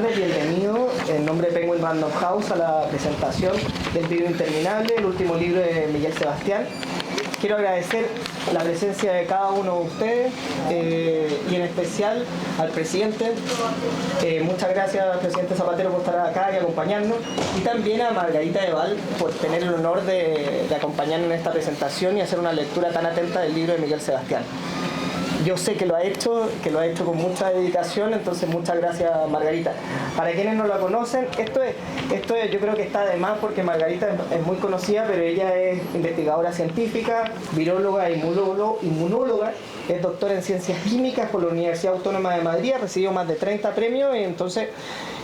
tardes, bienvenido en nombre de Penguin Random House a la presentación del libro Interminable, el último libro de Miguel Sebastián. Quiero agradecer la presencia de cada uno de ustedes y en especial al presidente. Muchas gracias, presidente Zapatero, por estar acá y acompañarnos, y también a Margarita Deval por tener el honor de acompañarnos en esta presentación y hacer una lectura tan atenta del libro de Miguel Sebastián. Yo sé que lo ha hecho con mucha dedicación, entonces muchas gracias, Margarita. Para quienes no la conocen, esto es yo creo que está de más porque Margarita es muy conocida, pero ella es investigadora científica, viróloga, inmunóloga, es doctora en ciencias químicas por la Universidad Autónoma de Madrid, ha recibido más de 30 premios y entonces,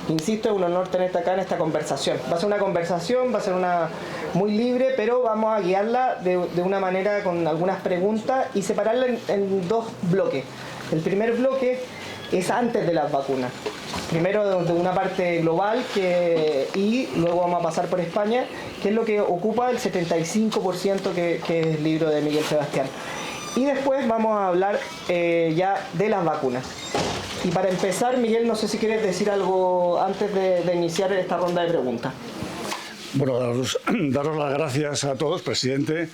insisto, es un honor tenerte acá en esta conversación. Va a ser una conversación, va a ser una muy libre, pero vamos a guiarla de una manera con algunas preguntas y separarla en dos bloques. El primer bloque es antes de las vacunas. Primero de una parte global y luego vamos a pasar por España, que es lo que ocupa el 75% que es el libro de Miguel Sebastián. Y después vamos a hablar ya de las vacunas. Y para empezar, Miguel, no sé si quieres decir algo antes de iniciar esta ronda de preguntas. Bueno, daros las gracias a todos, presidente,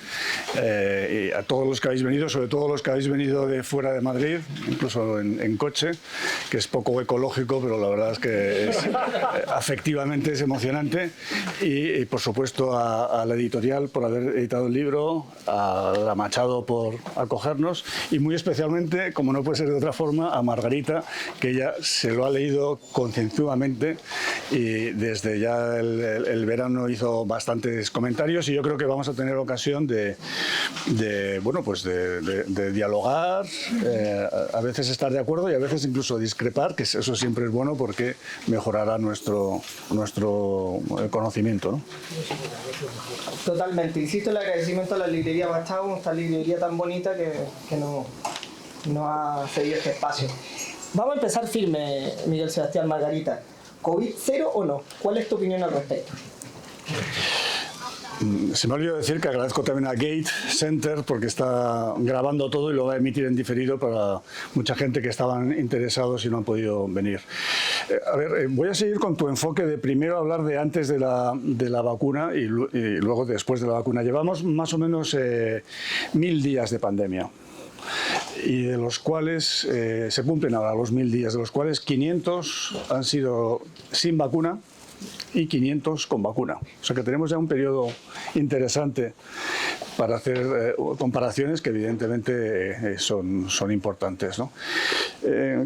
y a todos los que habéis venido, sobre todo los que habéis venido de fuera de Madrid, incluso en coche, que es poco ecológico, pero la verdad es que afectivamente es emocionante. Y por supuesto a la editorial por haber editado el libro, a la Machado por acogernos y muy especialmente, como no puede ser de otra forma, a Margarita, que ella se lo ha leído concienzudamente y desde ya el verano hizo bastantes comentarios y yo creo que vamos a tener ocasión de dialogar, a veces estar de acuerdo y a veces incluso discrepar, que eso siempre es bueno porque mejorará nuestro conocimiento, ¿no? Totalmente. Insisto, el agradecimiento a la librería Machado, esta librería tan bonita que nos ha cedido este espacio. Vamos a empezar firme, Miguel Sebastián, Margarita. ¿COVID cero o no? ¿Cuál es tu opinión al respecto? Se me olvidó decir que agradezco también a Gate Center porque está grabando todo y lo va a emitir en diferido para mucha gente que estaban interesados y no han podido venir. A ver, voy a seguir con tu enfoque de primero hablar de antes de la vacuna y luego después de la vacuna. Llevamos más o menos 1000 días de pandemia. Y de los cuales se cumplen ahora los 1000 días, de los cuales 500 han sido sin vacuna y 500 con vacuna. O sea que tenemos ya un periodo interesante para hacer comparaciones que evidentemente son importantes, ¿no?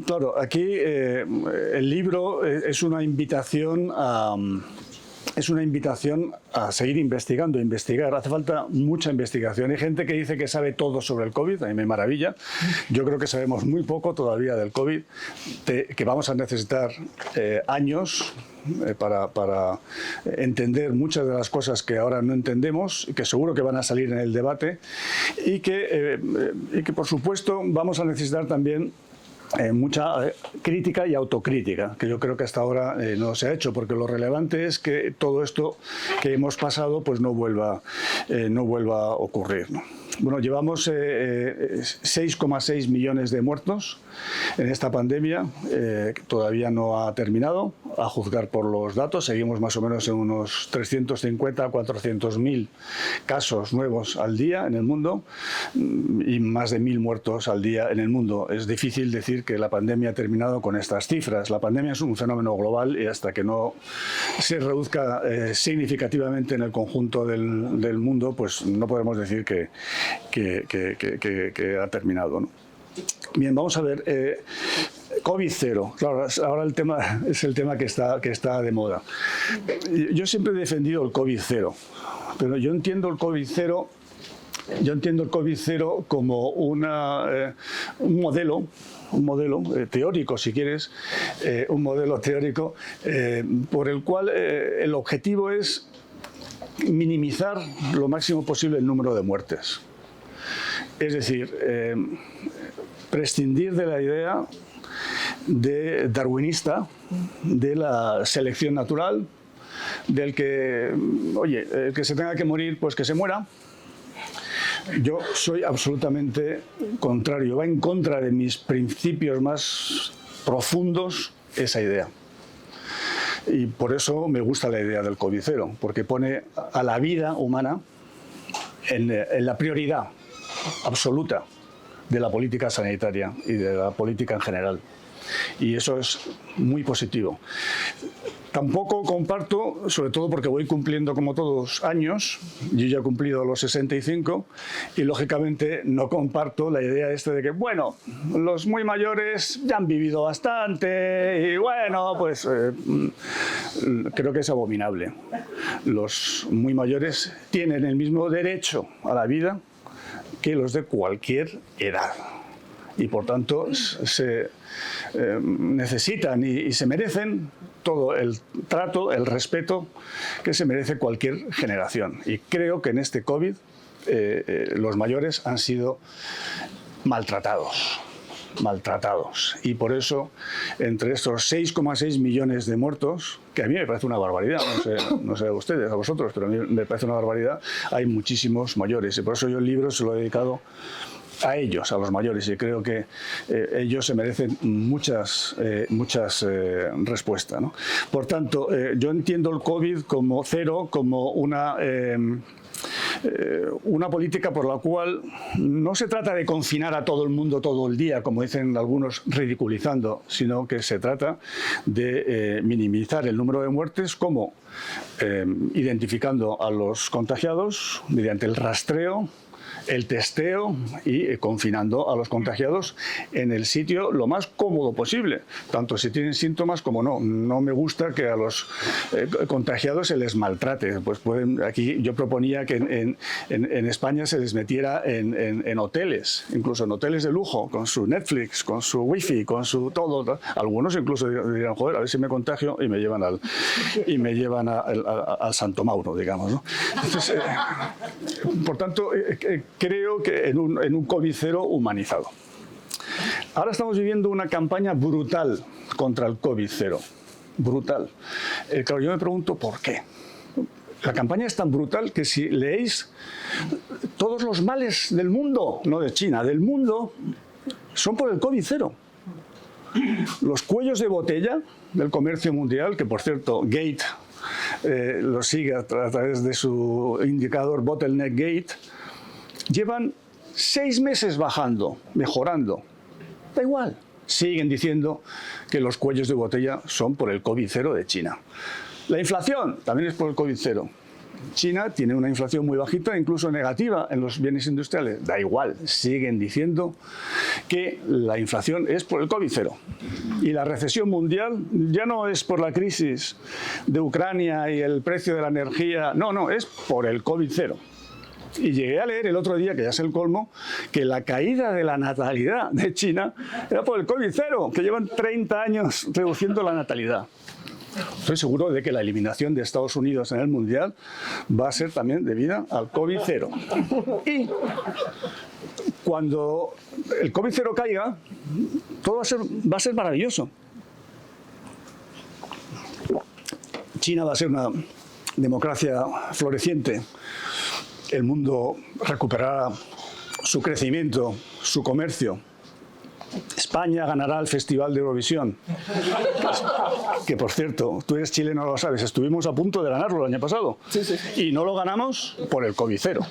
Claro, aquí el libro es una invitación a seguir investigando, investigar. Hace falta mucha investigación. Hay gente que dice que sabe todo sobre el COVID, a mí me maravilla. Yo creo que sabemos muy poco todavía del COVID, que vamos a necesitar años para entender muchas de las cosas que ahora no entendemos y que seguro que van a salir en el debate y que por supuesto vamos a necesitar también mucha crítica y autocrítica, que yo creo que hasta ahora no se ha hecho, porque lo relevante es que todo esto que hemos pasado pues no vuelva a ocurrir, ¿no? Bueno, llevamos 6,6 millones de muertos en esta pandemia, que todavía no ha terminado, a juzgar por los datos. Seguimos más o menos en unos 350 a 400.000 casos nuevos al día en el mundo y más de 1000 muertos al día en el mundo. Es difícil decir que la pandemia ha terminado con estas cifras. La pandemia es un fenómeno global y hasta que no se reduzca significativamente en el conjunto del mundo, pues no podemos decir que ha terminado, ¿no? Bien, vamos a ver. COVID cero. Claro, ahora el tema es el tema que está de moda. Yo siempre he defendido el COVID cero, pero yo entiendo el COVID cero como un modelo teórico, si quieres, un modelo teórico por el cual el objetivo es minimizar lo máximo posible el número de muertes. Es decir, prescindir de la idea darwinista de la selección natural, del que, oye, el que se tenga que morir, pues que se muera. Yo soy absolutamente contrario, va en contra de mis principios más profundos esa idea. Y por eso me gusta la idea del COVID cero, porque pone a la vida humana en la prioridad absoluta de la política sanitaria y de la política en general. Y eso es muy positivo. Tampoco comparto, sobre todo porque voy cumpliendo como todos años, yo ya he cumplido los 65 y lógicamente no comparto la idea de que, bueno, los muy mayores ya han vivido bastante y bueno, pues creo que es abominable. Los muy mayores tienen el mismo derecho a la vida que los de cualquier edad. Y por tanto se necesitan y se merecen todo el trato, el respeto que se merece cualquier generación. Y creo que en este COVID los mayores han sido maltratados. Y por eso, entre estos 6,6 millones de muertos, que a mí me parece una barbaridad, no sé a ustedes, a vosotros, pero a mí me parece una barbaridad, hay muchísimos mayores. Y por eso yo el libro se lo he dedicado a ellos, a los mayores, y creo que ellos se merecen muchas respuestas, ¿no? Por tanto, yo entiendo el COVID como cero, como una política por la cual no se trata de confinar a todo el mundo todo el día, como dicen algunos ridiculizando, sino que se trata de minimizar el número de muertes, como identificando a los contagiados mediante el rastreo, el testeo y confinando a los contagiados en el sitio lo más cómodo posible, tanto si tienen síntomas como no. No me gusta que a los contagiados se les maltrate. Pues aquí yo proponía que en España se les metiera en hoteles, incluso en hoteles de lujo, con su Netflix, con su wifi, con su todo. Algunos incluso dirán, joder, a ver si me contagio y me llevan al Santo Mauro, digamos, ¿no? Entonces, por tanto, creo que en un COVID cero humanizado. Ahora estamos viviendo una campaña brutal contra el COVID cero. Brutal. Claro, yo me pregunto por qué. La campaña es tan brutal que si leéis todos los males del mundo, no de China, del mundo, son por el COVID cero. Los cuellos de botella del comercio mundial, que por cierto, Gate lo sigue a través de su indicador Bottleneck Gate, llevan 6 meses bajando, mejorando. Da igual. Siguen diciendo que los cuellos de botella son por el COVID cero de China. La inflación también es por el COVID cero. China tiene una inflación muy bajita, incluso negativa en los bienes industriales. Da igual, siguen diciendo que la inflación es por el COVID cero. Y la recesión mundial ya no es por la crisis de Ucrania y el precio de la energía, no, es por el COVID cero. Y llegué a leer el otro día, que ya es el colmo, que la caída de la natalidad de China era por el COVID cero, que llevan 30 años reduciendo la natalidad. Estoy seguro de que la eliminación de Estados Unidos en el Mundial va a ser también debida al COVID cero. Y cuando el COVID cero caiga, todo va a ser maravilloso. China va a ser una democracia floreciente. El mundo recuperará su crecimiento, su comercio. España ganará el Festival de Eurovisión. Que, por cierto, tú eres chileno, no lo sabes, estuvimos a punto de ganarlo el año pasado. Sí. Y no lo ganamos por el COVID cero.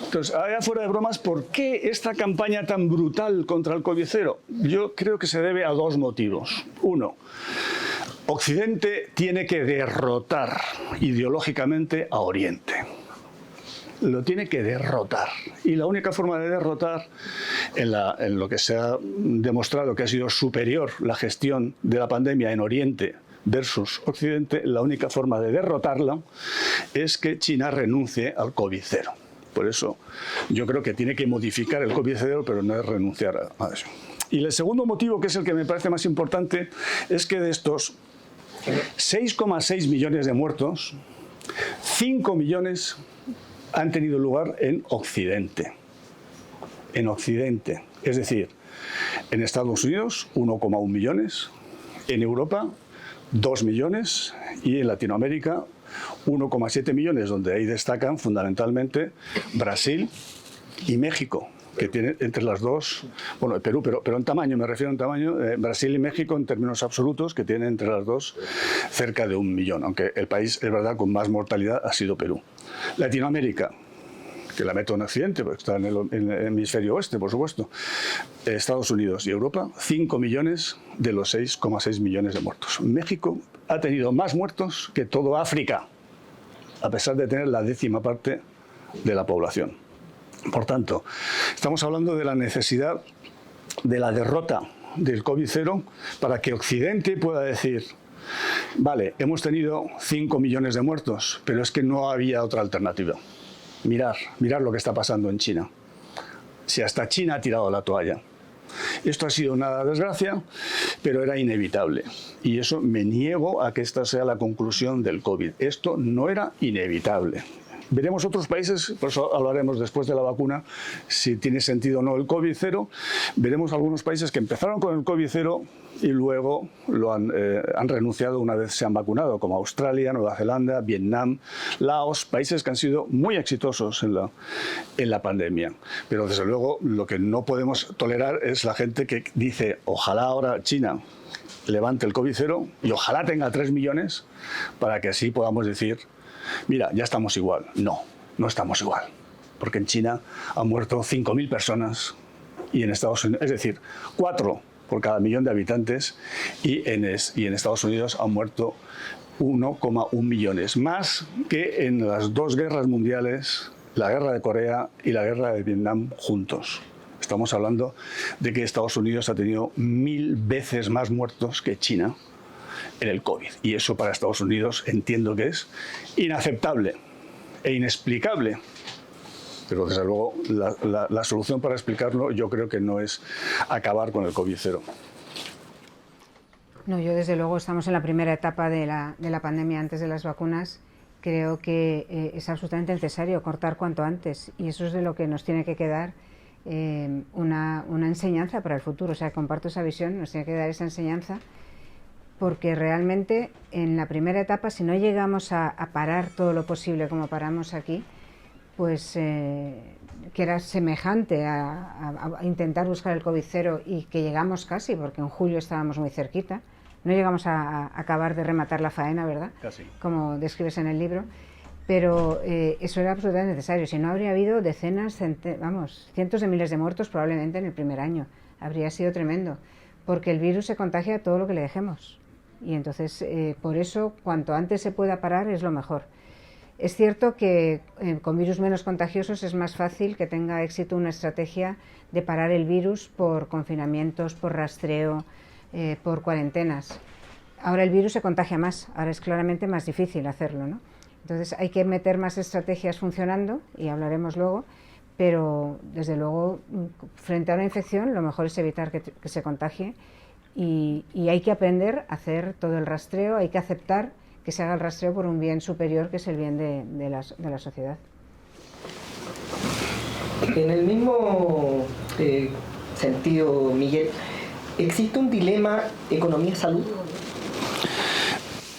Entonces, allá fuera de bromas, ¿por qué esta campaña tan brutal contra el COVID cero? Yo creo que se debe a 2 motivos. Uno, Occidente tiene que derrotar ideológicamente a Oriente. Lo tiene que derrotar. Y la única forma de derrotar, en lo que se ha demostrado que ha sido superior la gestión de la pandemia en Oriente versus Occidente, la única forma de derrotarla es que China renuncie al COVID cero. Por eso yo creo que tiene que modificar el COVID cero, pero no es renunciar a eso. Y el segundo motivo, que es el que me parece más importante, es que de estos 6,6 millones de muertos, 5 millones han tenido lugar en Occidente. En Occidente. Es decir, en Estados Unidos, 1,1 millones. En Europa, 2 millones. Y en Latinoamérica, 1,7 millones, donde ahí destacan fundamentalmente Brasil y México. que tiene entre las dos, bueno, Perú, pero en tamaño, me refiero en tamaño, Brasil y México en términos absolutos, que tienen entre las dos cerca de 1 millón, aunque el país, es verdad, con más mortalidad ha sido Perú. Latinoamérica, que la meto en Occidente, porque está en el hemisferio oeste, por supuesto, Estados Unidos y Europa, 5 millones de los 6,6 millones de muertos. México ha tenido más muertos que todo África, a pesar de tener la 10ª parte de la población. Por tanto, estamos hablando de la necesidad de la derrota del COVID-0 para que Occidente pueda decir: vale, hemos tenido 5 millones de muertos, pero es que no había otra alternativa. Mirar lo que está pasando en China. Si hasta China ha tirado la toalla. Esto ha sido una desgracia, pero era inevitable. Y eso me niego a que esta sea la conclusión del COVID. Esto no era inevitable. Veremos otros países, por eso hablaremos después de la vacuna, si tiene sentido o no el COVID-0. Veremos algunos países que empezaron con el COVID-0 y luego lo han renunciado una vez se han vacunado, como Australia, Nueva Zelanda, Vietnam, Laos, países que han sido muy exitosos en la pandemia. Pero desde luego lo que no podemos tolerar es la gente que dice: ojalá ahora China levante el COVID-0 y ojalá tenga 3 millones para que así podamos decir: mira, ya estamos igual. No, no estamos igual. Porque en China han muerto 5.000 personas y en Estados Unidos, es decir, 4 por cada millón de habitantes, y en Estados Unidos han muerto 1,1 millones. Más que en las 2 guerras mundiales, la guerra de Corea y la guerra de Vietnam juntos. Estamos hablando de que Estados Unidos ha tenido 1000 veces más muertos que China en el COVID. Y eso para Estados Unidos entiendo que es inaceptable e inexplicable. Pero desde luego la solución para explicarlo yo creo que no es acabar con el COVID-0. No, yo desde luego estamos en la primera etapa de la pandemia antes de las vacunas. Creo que es absolutamente necesario cortar cuanto antes, y eso es de lo que nos tiene que quedar una enseñanza para el futuro. O sea, comparto esa visión, nos tiene que dar esa enseñanza, porque realmente en la primera etapa, si no llegamos a parar todo lo posible como paramos aquí, pues que era semejante a intentar buscar el COVID-0 y que llegamos casi, porque en julio estábamos muy cerquita, no llegamos a acabar de rematar la faena, ¿verdad? Casi. Como describes en el libro, pero eso era absolutamente necesario. Si no, habría habido decenas, cientos de miles de muertos probablemente en el primer año. Habría sido tremendo, porque el virus se contagia a todo lo que le dejemos. Y entonces, por eso, cuanto antes se pueda parar es lo mejor. Es cierto que con virus menos contagiosos es más fácil que tenga éxito una estrategia de parar el virus por confinamientos, por rastreo, por cuarentenas. Ahora el virus se contagia más, ahora es claramente más difícil hacerlo, ¿no? Entonces hay que meter más estrategias funcionando, y hablaremos luego, pero desde luego frente a una infección lo mejor es evitar que se contagie, y hay que aprender a hacer todo el rastreo, hay que aceptar que se haga el rastreo por un bien superior, que es el bien de la sociedad. En el mismo sentido, Miguel, ¿existe un dilema economía-salud?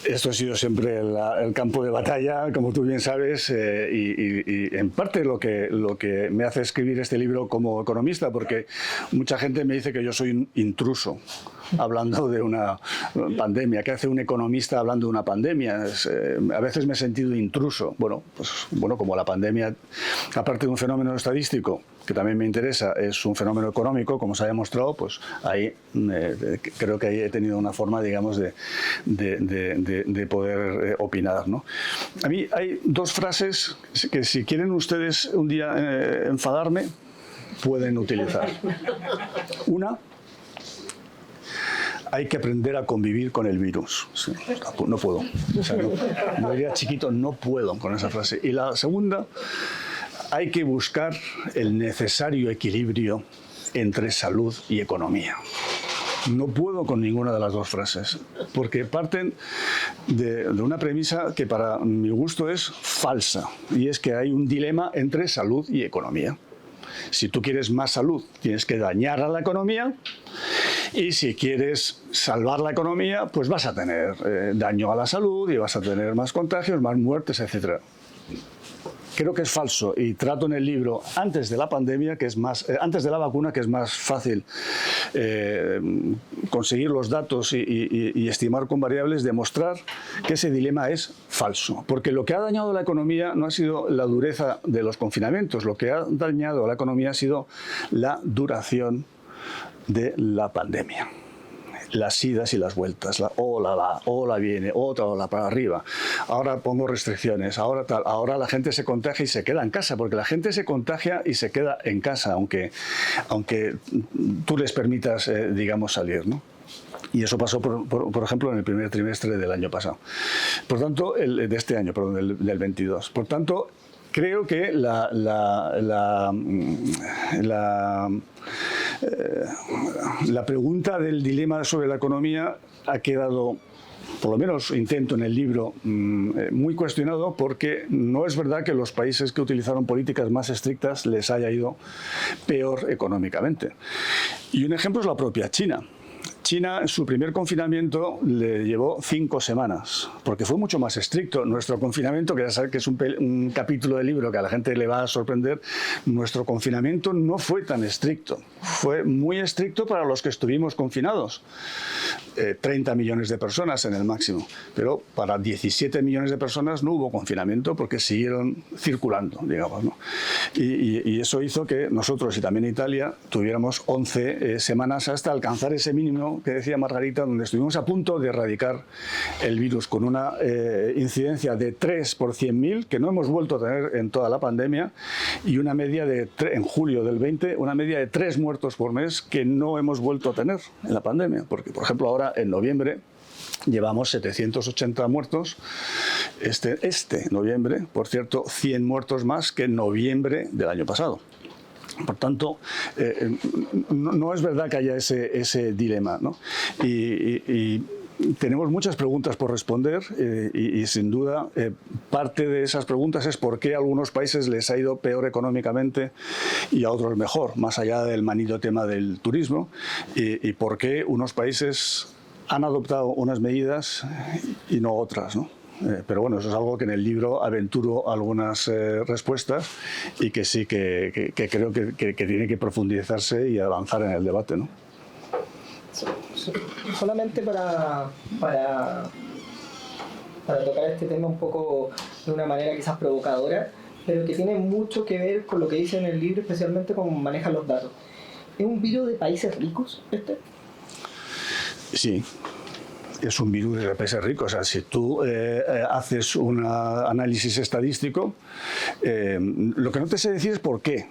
Esto ha sido siempre el campo de batalla, como tú bien sabes, y en parte lo que me hace escribir este libro como economista, porque mucha gente me dice que yo soy un intruso hablando de una pandemia. ¿Qué hace un economista hablando de una pandemia? A veces me he sentido intruso. Bueno, como la pandemia, aparte de un fenómeno estadístico, que también me interesa, es un fenómeno económico, como se ha demostrado, pues ahí creo que ahí he tenido una forma, digamos, de poder opinar, ¿no? A mí hay 2 frases que, si quieren ustedes un día enfadarme, pueden utilizar. Una: hay que aprender a convivir con el virus. Sí, no puedo. O sea, no diría chiquito, no puedo con esa frase. Y la segunda: hay que buscar el necesario equilibrio entre salud y economía. No puedo con ninguna de las 2 frases, porque parten de una premisa que para mi gusto es falsa, y es que hay un dilema entre salud y economía. Si tú quieres más salud, tienes que dañar a la economía, y si quieres salvar la economía, pues vas a tener daño a la salud y vas a tener más contagios, más muertes, etc. creo que es falso y trato en el libro antes de la pandemia, que es más, antes de la vacuna, que es más fácil conseguir los datos y estimar con variables, demostrar que ese dilema es falso. Porque lo que ha dañado la economía no ha sido la dureza de los confinamientos, lo que ha dañado a la economía ha sido la duración de la pandemia. Las idas y las vueltas, la ola va, ola viene, otra ola para arriba, ahora pongo restricciones, ahora tal, ahora la gente se contagia y se queda en casa, porque la gente se contagia y se queda en casa, aunque tú les permitas, digamos, salir, ¿no? Y eso pasó, por ejemplo, en el primer trimestre del año pasado. Por tanto, de este año, perdón, del 22. Por tanto, creo que la pregunta del dilema sobre la economía ha quedado, por lo menos intento en el libro, muy cuestionado, porque no es verdad que los países que utilizaron políticas más estrictas les haya ido peor económicamente. Y un ejemplo es la propia China. China, en su primer confinamiento le llevó 5 semanas, porque fue mucho más estricto. Nuestro confinamiento, que ya sabes que es un capítulo del libro que a la gente le va a sorprender, nuestro confinamiento no fue tan estricto. Fue muy estricto para los que estuvimos confinados. 30 millones de personas en el máximo. Pero para 17 millones de personas no hubo confinamiento porque siguieron circulando, digamos, ¿no? Y eso hizo que nosotros y también Italia tuviéramos 11 semanas hasta alcanzar ese mínimo que decía Margarita, donde estuvimos a punto de erradicar el virus con una incidencia de 3 por 100.000, que no hemos vuelto a tener en toda la pandemia, y una media de, en julio del 20, una media de 3 muertos por mes que no hemos vuelto a tener en la pandemia. Porque, por ejemplo, ahora en noviembre llevamos 780 muertos. Este noviembre, por cierto, 100 muertos más que en noviembre del año pasado. Por tanto, no es verdad que haya ese dilema, ¿no? Y tenemos muchas preguntas por responder y sin duda parte de esas preguntas es por qué a algunos países les ha ido peor económicamente y a otros mejor, más allá del manido tema del turismo, y por qué unos países han adoptado unas medidas y no otras, ¿no? Pero bueno, eso es algo que en el libro aventuro algunas respuestas y que sí que creo que tiene que profundizarse y avanzar en el debate, ¿no? Solamente para tocar este tema un poco de una manera quizás provocadora, pero que tiene mucho que ver con lo que dice en el libro, especialmente cómo manejan los datos. ¿Es un virus de países ricos este? Sí. Es un virus de países ricos. O sea, si tú haces un análisis estadístico, lo que no te sé decir es por qué.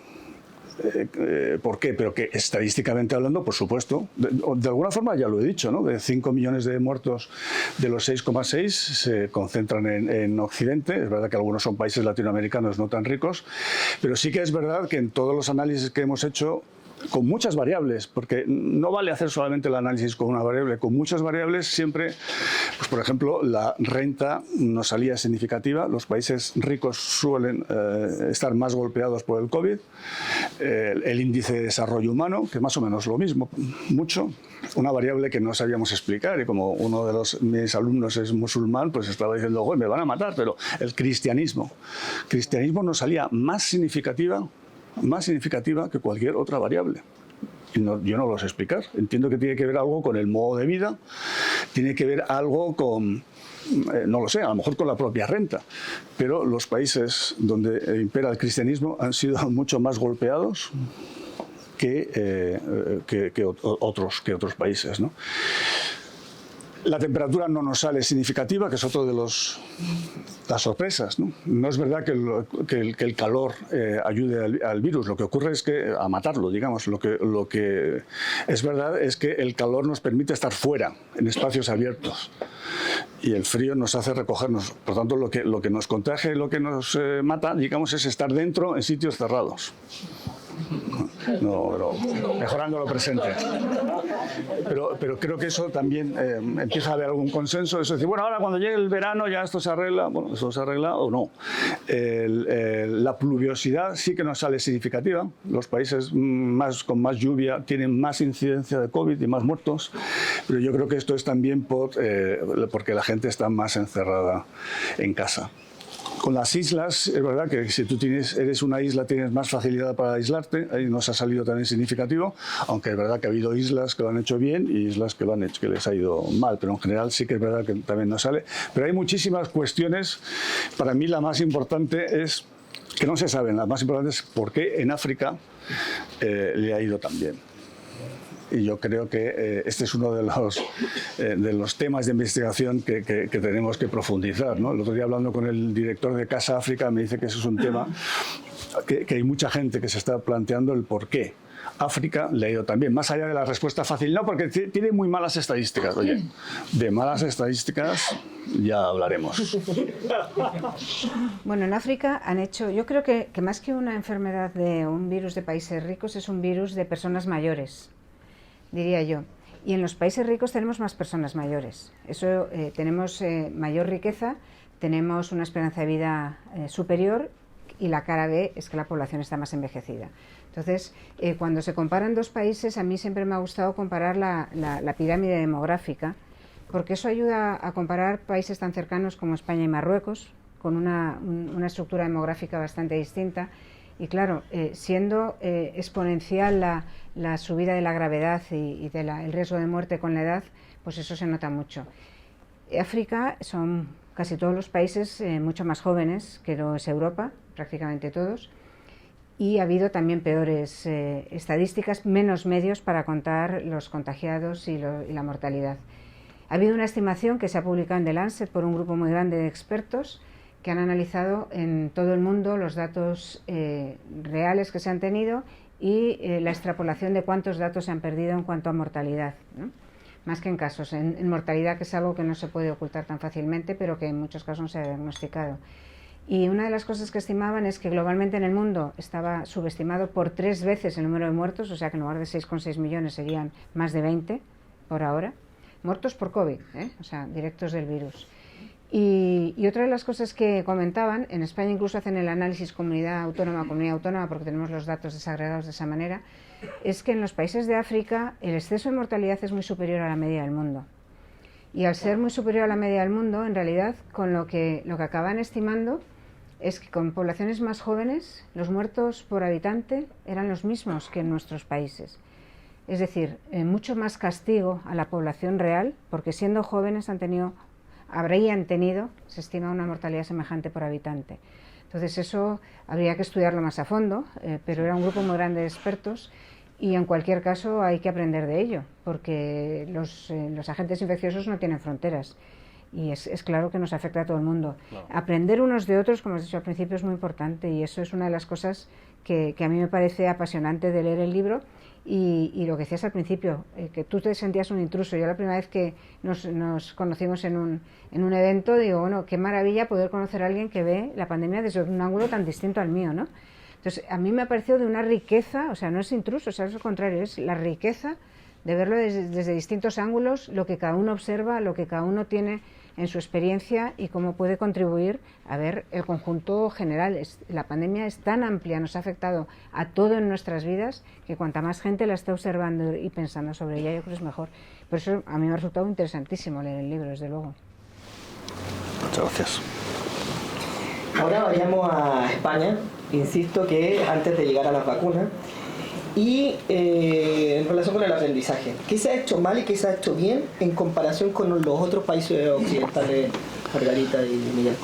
¿Por qué? Pero que estadísticamente hablando, por supuesto, de alguna forma ya lo he dicho, ¿no? De 5 millones de muertos de los 6,6 se concentran en Occidente. Es verdad que algunos son países latinoamericanos no tan ricos, pero sí que es verdad que en todos los análisis que hemos hecho, con muchas variables, porque no vale hacer solamente el análisis con una variable, con muchas variables siempre, pues por ejemplo, la renta no salía significativa, los países ricos suelen estar más golpeados por el COVID, el índice de desarrollo humano, que es más o menos lo mismo, mucho, una variable que no sabíamos explicar, y como uno de mis alumnos es musulmán, pues estaba diciendo, "Joder, me van a matar", pero el cristianismo nos salía más significativa que cualquier otra variable. Y yo no lo sé explicar. Entiendo que tiene que ver algo con el modo de vida, tiene que ver algo con, no lo sé, a lo mejor con la propia renta. Pero los países donde impera el cristianismo han sido mucho más golpeados que otros países, ¿no? La temperatura no nos sale significativa, que es otro de las sorpresas, ¿no? No es verdad que el calor ayude al virus. Lo que ocurre es que a matarlo, digamos. Lo que es verdad es que el calor nos permite estar fuera, en espacios abiertos. Y el frío nos hace recogernos. Por tanto, lo que nos contagia y lo que nos mata, digamos, es estar dentro en sitios cerrados. No, pero mejorando lo presente. Pero creo que eso también empieza a haber algún consenso. Eso es decir, bueno, ahora cuando llegue el verano ya esto se arregla. Bueno, eso se arregla o no. La pluviosidad sí que nos sale significativa. Los países con más lluvia tienen más incidencia de COVID y más muertos. Pero yo creo que esto es también porque la gente está más encerrada en casa. Con las islas, es verdad que si tú eres una isla tienes más facilidad para aislarte, ahí nos ha salido también significativo, aunque es verdad que ha habido islas que lo han hecho bien y islas que lo han hecho, que les ha ido mal, pero en general sí que es verdad que también nos sale. Pero hay muchísimas cuestiones, para mí la más importante es, que no se saben, la más importante es por qué en África le ha ido tan bien. Y yo creo que este es uno de los temas de investigación que tenemos que profundizar, ¿no? El otro día hablando con el director de Casa África me dice que eso es un tema que hay mucha gente que se está planteando el por qué África le ha ido tan bien, más allá de la respuesta fácil, no, porque tiene muy malas estadísticas. Oye, de malas estadísticas ya hablaremos. Bueno, en África han hecho, yo creo que más que una enfermedad de un virus de países ricos, es un virus de personas mayores, diría yo. Y en los países ricos tenemos más personas mayores. Eso tenemos mayor riqueza, tenemos una esperanza de vida superior, y la cara B es que la población está más envejecida. Entonces, cuando se comparan dos países, a mí siempre me ha gustado comparar la pirámide demográfica, porque eso ayuda a comparar países tan cercanos como España y Marruecos, con una estructura demográfica bastante distinta. Y claro, siendo exponencial la subida de la gravedad y el riesgo de muerte con la edad, pues eso se nota mucho. África son casi todos los países mucho más jóvenes que lo es Europa, prácticamente todos, y ha habido también peores estadísticas, menos medios para contar los contagiados y la mortalidad. Ha habido una estimación que se ha publicado en The Lancet por un grupo muy grande de expertos que han analizado en todo el mundo los datos reales que se han tenido y la extrapolación de cuántos datos se han perdido en cuanto a mortalidad, ¿no? Más que en casos, en mortalidad, que es algo que no se puede ocultar tan fácilmente, pero que en muchos casos no se ha diagnosticado. Y una de las cosas que estimaban es que globalmente en el mundo estaba subestimado por 3 veces el número de muertos, o sea que en lugar de 6,6 millones serían más de 20 por ahora, muertos por COVID, o sea, directos del virus. Y otra de las cosas que comentaban, en España incluso hacen el análisis comunidad autónoma, porque tenemos los datos desagregados de esa manera, es que en los países de África el exceso de mortalidad es muy superior a la media del mundo. Y al ser muy superior a la media del mundo, en realidad, con lo que acaban estimando es que con poblaciones más jóvenes, los muertos por habitante eran los mismos que en nuestros países. Es decir, mucho más castigo a la población real, porque siendo jóvenes habrían tenido, se estima, una mortalidad semejante por habitante. Entonces eso habría que estudiarlo más a fondo, pero era un grupo muy grande de expertos y en cualquier caso hay que aprender de ello, porque los agentes infecciosos no tienen fronteras y es claro que nos afecta a todo el mundo. Claro. Aprender unos de otros, como has dicho al principio, es muy importante y eso es una de las cosas que a mí me parece apasionante de leer el libro. Y lo que decías al principio, que tú te sentías un intruso. Yo la primera vez que nos conocimos en un evento, digo, bueno, qué maravilla poder conocer a alguien que ve la pandemia desde un ángulo tan distinto al mío, ¿no? Entonces, a mí me ha parecido de una riqueza, o sea, no es intruso, o sea, es lo contrario, es la riqueza de verlo desde distintos ángulos, lo que cada uno observa, lo que cada uno tiene en su experiencia y cómo puede contribuir a ver el conjunto general. La pandemia es tan amplia, nos ha afectado a todo en nuestras vidas, que cuanta más gente la esté observando y pensando sobre ella, yo creo que es mejor. Por eso a mí me ha resultado interesantísimo leer el libro, desde luego. Muchas gracias. Ahora vayamos a España. Insisto que antes de llegar a las vacunas, y en relación con el aprendizaje, ¿qué se ha hecho mal y qué se ha hecho bien en comparación con los otros países occidentales, Margarita y Miguel?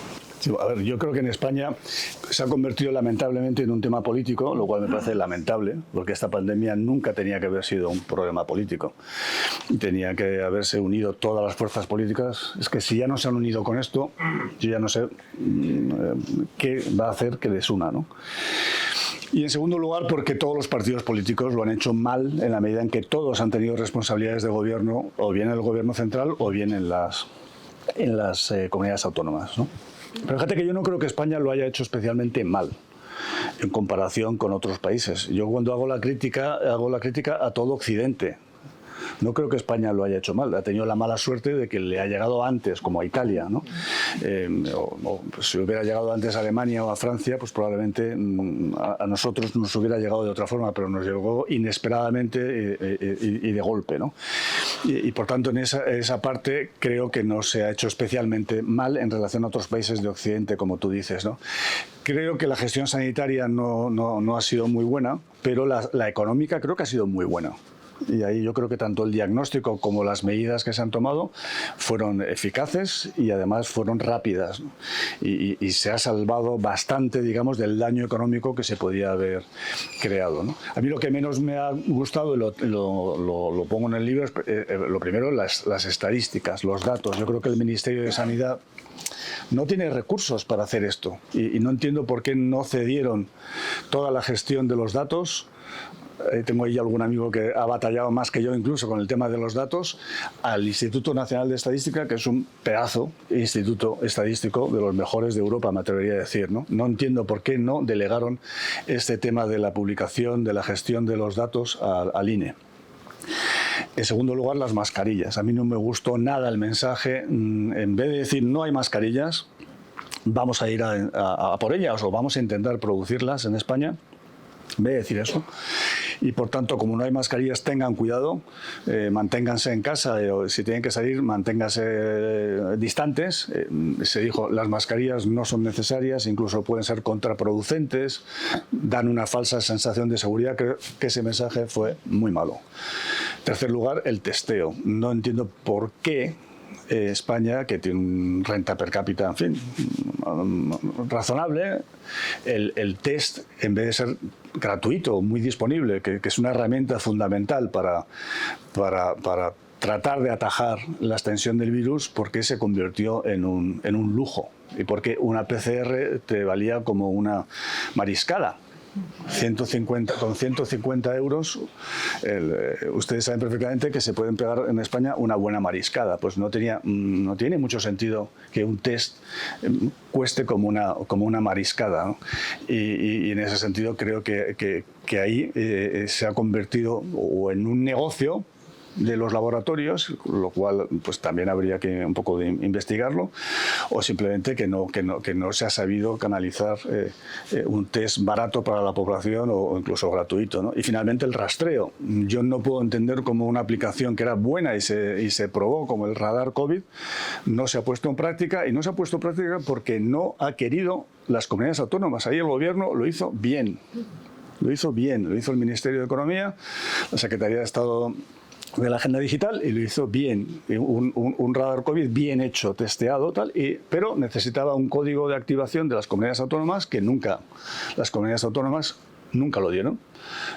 Sí, a ver, yo creo que en España se ha convertido lamentablemente en un tema político, lo cual me parece lamentable, porque esta pandemia nunca tenía que haber sido un problema político. Tenía que haberse unido todas las fuerzas políticas. Es que si ya no se han unido con esto, yo ya no sé qué va a hacer que les una, ¿no? Y en segundo lugar, porque todos los partidos políticos lo han hecho mal en la medida en que todos han tenido responsabilidades de gobierno, o bien en el gobierno central o bien en las comunidades autónomas, ¿no? Pero fíjate que yo no creo que España lo haya hecho especialmente mal en comparación con otros países. Yo cuando hago la crítica a todo Occidente. No creo que España lo haya hecho mal. Ha tenido la mala suerte de que le ha llegado antes, como a Italia, ¿no? O si hubiera llegado antes a Alemania o a Francia, pues probablemente a nosotros nos hubiera llegado de otra forma, pero nos llegó inesperadamente y de golpe, ¿no? Y por tanto, en esa parte creo que no se ha hecho especialmente mal en relación a otros países de Occidente, como tú dices, ¿no? Creo que la gestión sanitaria no ha sido muy buena, pero la económica creo que ha sido muy buena. Y ahí yo creo que tanto el diagnóstico como las medidas que se han tomado fueron eficaces y además fueron rápidas, ¿no? Y se ha salvado bastante, digamos, del daño económico que se podía haber creado, ¿no? A mí lo que menos me ha gustado, y lo pongo en el libro, es lo primero, las estadísticas, los datos. Yo creo que el Ministerio de Sanidad no tiene recursos para hacer esto y no entiendo por qué no cedieron toda la gestión de los datos. Tengo ahí algún amigo que ha batallado más que yo incluso con el tema de los datos, al Instituto Nacional de Estadística, que es un pedazo instituto estadístico de los mejores de Europa, me atrevería a decir, ¿no? No entiendo por qué no delegaron este tema de la publicación, de la gestión de los datos al INE. En segundo lugar, las mascarillas. A mí no me gustó nada el mensaje. En vez de decir no hay mascarillas, vamos a ir a por ellas o vamos a intentar producirlas en España, en vez de decir eso. Y por tanto, como no hay mascarillas, tengan cuidado, manténganse en casa, o si tienen que salir, manténganse distantes. Se dijo, las mascarillas no son necesarias, incluso pueden ser contraproducentes, dan una falsa sensación de seguridad. Creo que ese mensaje fue muy malo. En tercer lugar, el testeo. No entiendo por qué España, que tiene una renta per cápita, en fin, razonable, el test, en vez de ser gratuito, muy disponible, que es una herramienta fundamental para tratar de atajar la extensión del virus, ¿por qué se convirtió en un lujo? Y por qué una PCR te valía como una mariscada. Con 150 euros, ustedes saben perfectamente que se pueden pegar en España una buena mariscada. Pues no tiene mucho sentido que un test cueste como una mariscada, ¿no? Y en ese sentido creo que ahí se ha convertido o en un negocio de los laboratorios, lo cual pues también habría que un poco de investigarlo, o simplemente que no se ha sabido canalizar un test barato para la población o incluso gratuito, ¿no? Y finalmente el rastreo. Yo no puedo entender cómo una aplicación que era buena y se probó como el radar COVID no se ha puesto en práctica, y no se ha puesto en práctica porque no ha querido las comunidades autónomas. Ahí el gobierno lo hizo bien. Lo hizo el Ministerio de Economía, la Secretaría de Estado de la Agenda Digital, y lo hizo bien, un radar COVID bien hecho, testeado, pero necesitaba un código de activación de las comunidades autónomas que las comunidades autónomas nunca lo dieron.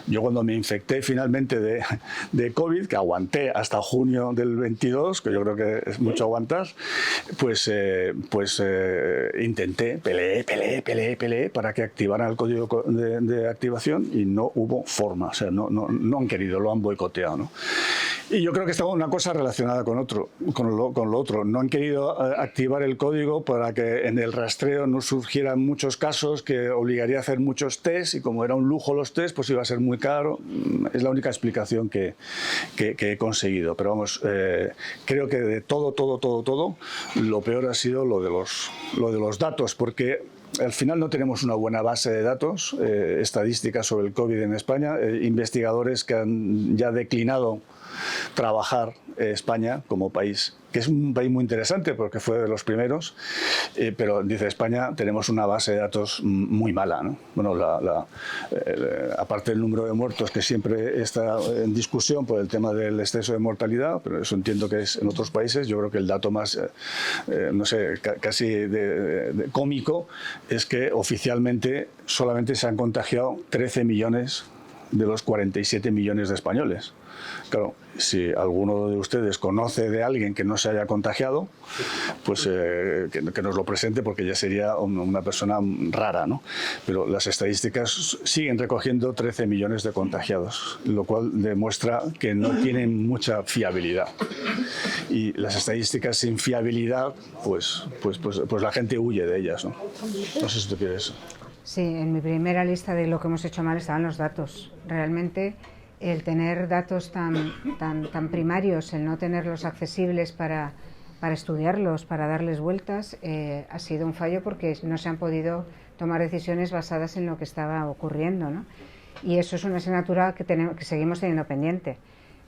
Yo cuando me infecté finalmente de COVID, que aguanté hasta junio del 22, que yo creo que es mucho aguantar, pues intenté, peleé para que activaran el código de activación y no hubo forma. O sea, no han querido, lo han boicoteado, ¿no? Y yo creo que está una cosa relacionada con lo otro. No han querido activar el código para que en el rastreo no surgieran muchos casos que obligaría a hacer muchos test, y como era un lujo los test, pues iba a ser muy caro. Es la única explicación que he conseguido. Pero vamos, creo que de todo, lo peor ha sido lo de los datos, porque al final no tenemos una buena base de datos estadísticas sobre el COVID en España. Investigadores que han ya declinado trabajar España como país, que es un país muy interesante porque fue de los primeros, pero dice España tenemos una base de datos muy mala, ¿no? Bueno, aparte del número de muertos, que siempre está en discusión por el tema del exceso de mortalidad, pero eso entiendo que es en otros países. Yo creo que el dato más, no sé, casi de cómico es que oficialmente solamente se han contagiado 13 millones de los 47 millones de españoles. Claro, si alguno de ustedes conoce de alguien que no se haya contagiado, pues que nos lo presente, porque ya sería una persona rara, ¿no? Pero las estadísticas siguen recogiendo 13 millones de contagiados, lo cual demuestra que no tienen mucha fiabilidad. Y las estadísticas sin fiabilidad, pues la gente huye de ellas, ¿no? No sé si tú quieres. Sí, en mi primera lista de lo que hemos hecho mal estaban los datos. Realmente el tener datos tan primarios, el no tenerlos accesibles para estudiarlos, para darles vueltas, ha sido un fallo porque no se han podido tomar decisiones basadas en lo que estaba ocurriendo, ¿no? Y eso es una asignatura que seguimos teniendo pendiente.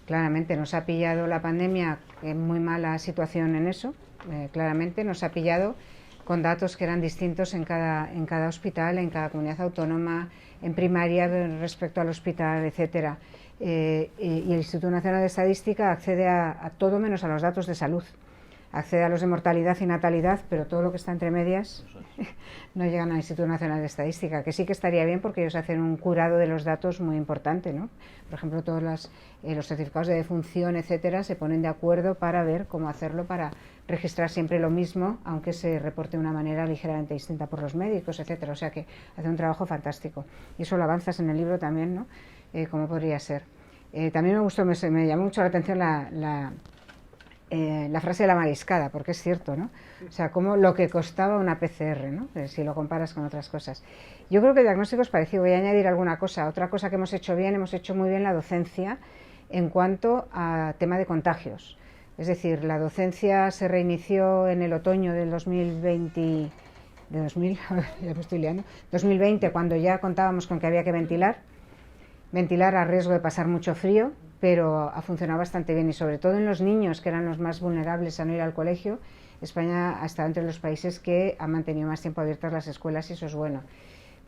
Claramente nos ha pillado la pandemia en muy mala situación en eso, claramente nos ha pillado con datos que eran distintos en cada hospital, en cada comunidad autónoma, en primaria respecto al hospital, etcétera. Y el Instituto Nacional de Estadística accede a todo menos a los datos de salud. Accede a los de mortalidad y natalidad, pero todo lo que está entre medias no llegan al Instituto Nacional de Estadística, que sí que estaría bien porque ellos hacen un curado de los datos muy importante, ¿no? Por ejemplo, todos los certificados de defunción, etcétera, se ponen de acuerdo para ver cómo hacerlo para registrar siempre lo mismo, aunque se reporte de una manera ligeramente distinta por los médicos, etcétera. O sea que hace un trabajo fantástico. Y eso lo avanzas en el libro también, ¿no? Cómo podría ser. También me gustó, me llamó mucho la atención la frase de la mariscada, porque es cierto, ¿no? O sea, como lo que costaba una PCR, ¿no? Si lo comparas con otras cosas. Yo creo que el diagnóstico es parecido. Voy a añadir alguna cosa. Otra cosa que hemos hecho muy bien la docencia en cuanto a tema de contagios. Es decir, la docencia se reinició en el otoño del 2020, ya me estoy liando, 2020, cuando ya contábamos con que había que ventilar a riesgo de pasar mucho frío, pero ha funcionado bastante bien y sobre todo en los niños, que eran los más vulnerables a no ir al colegio. España ha estado entre los países que han mantenido más tiempo abiertas las escuelas y eso es bueno,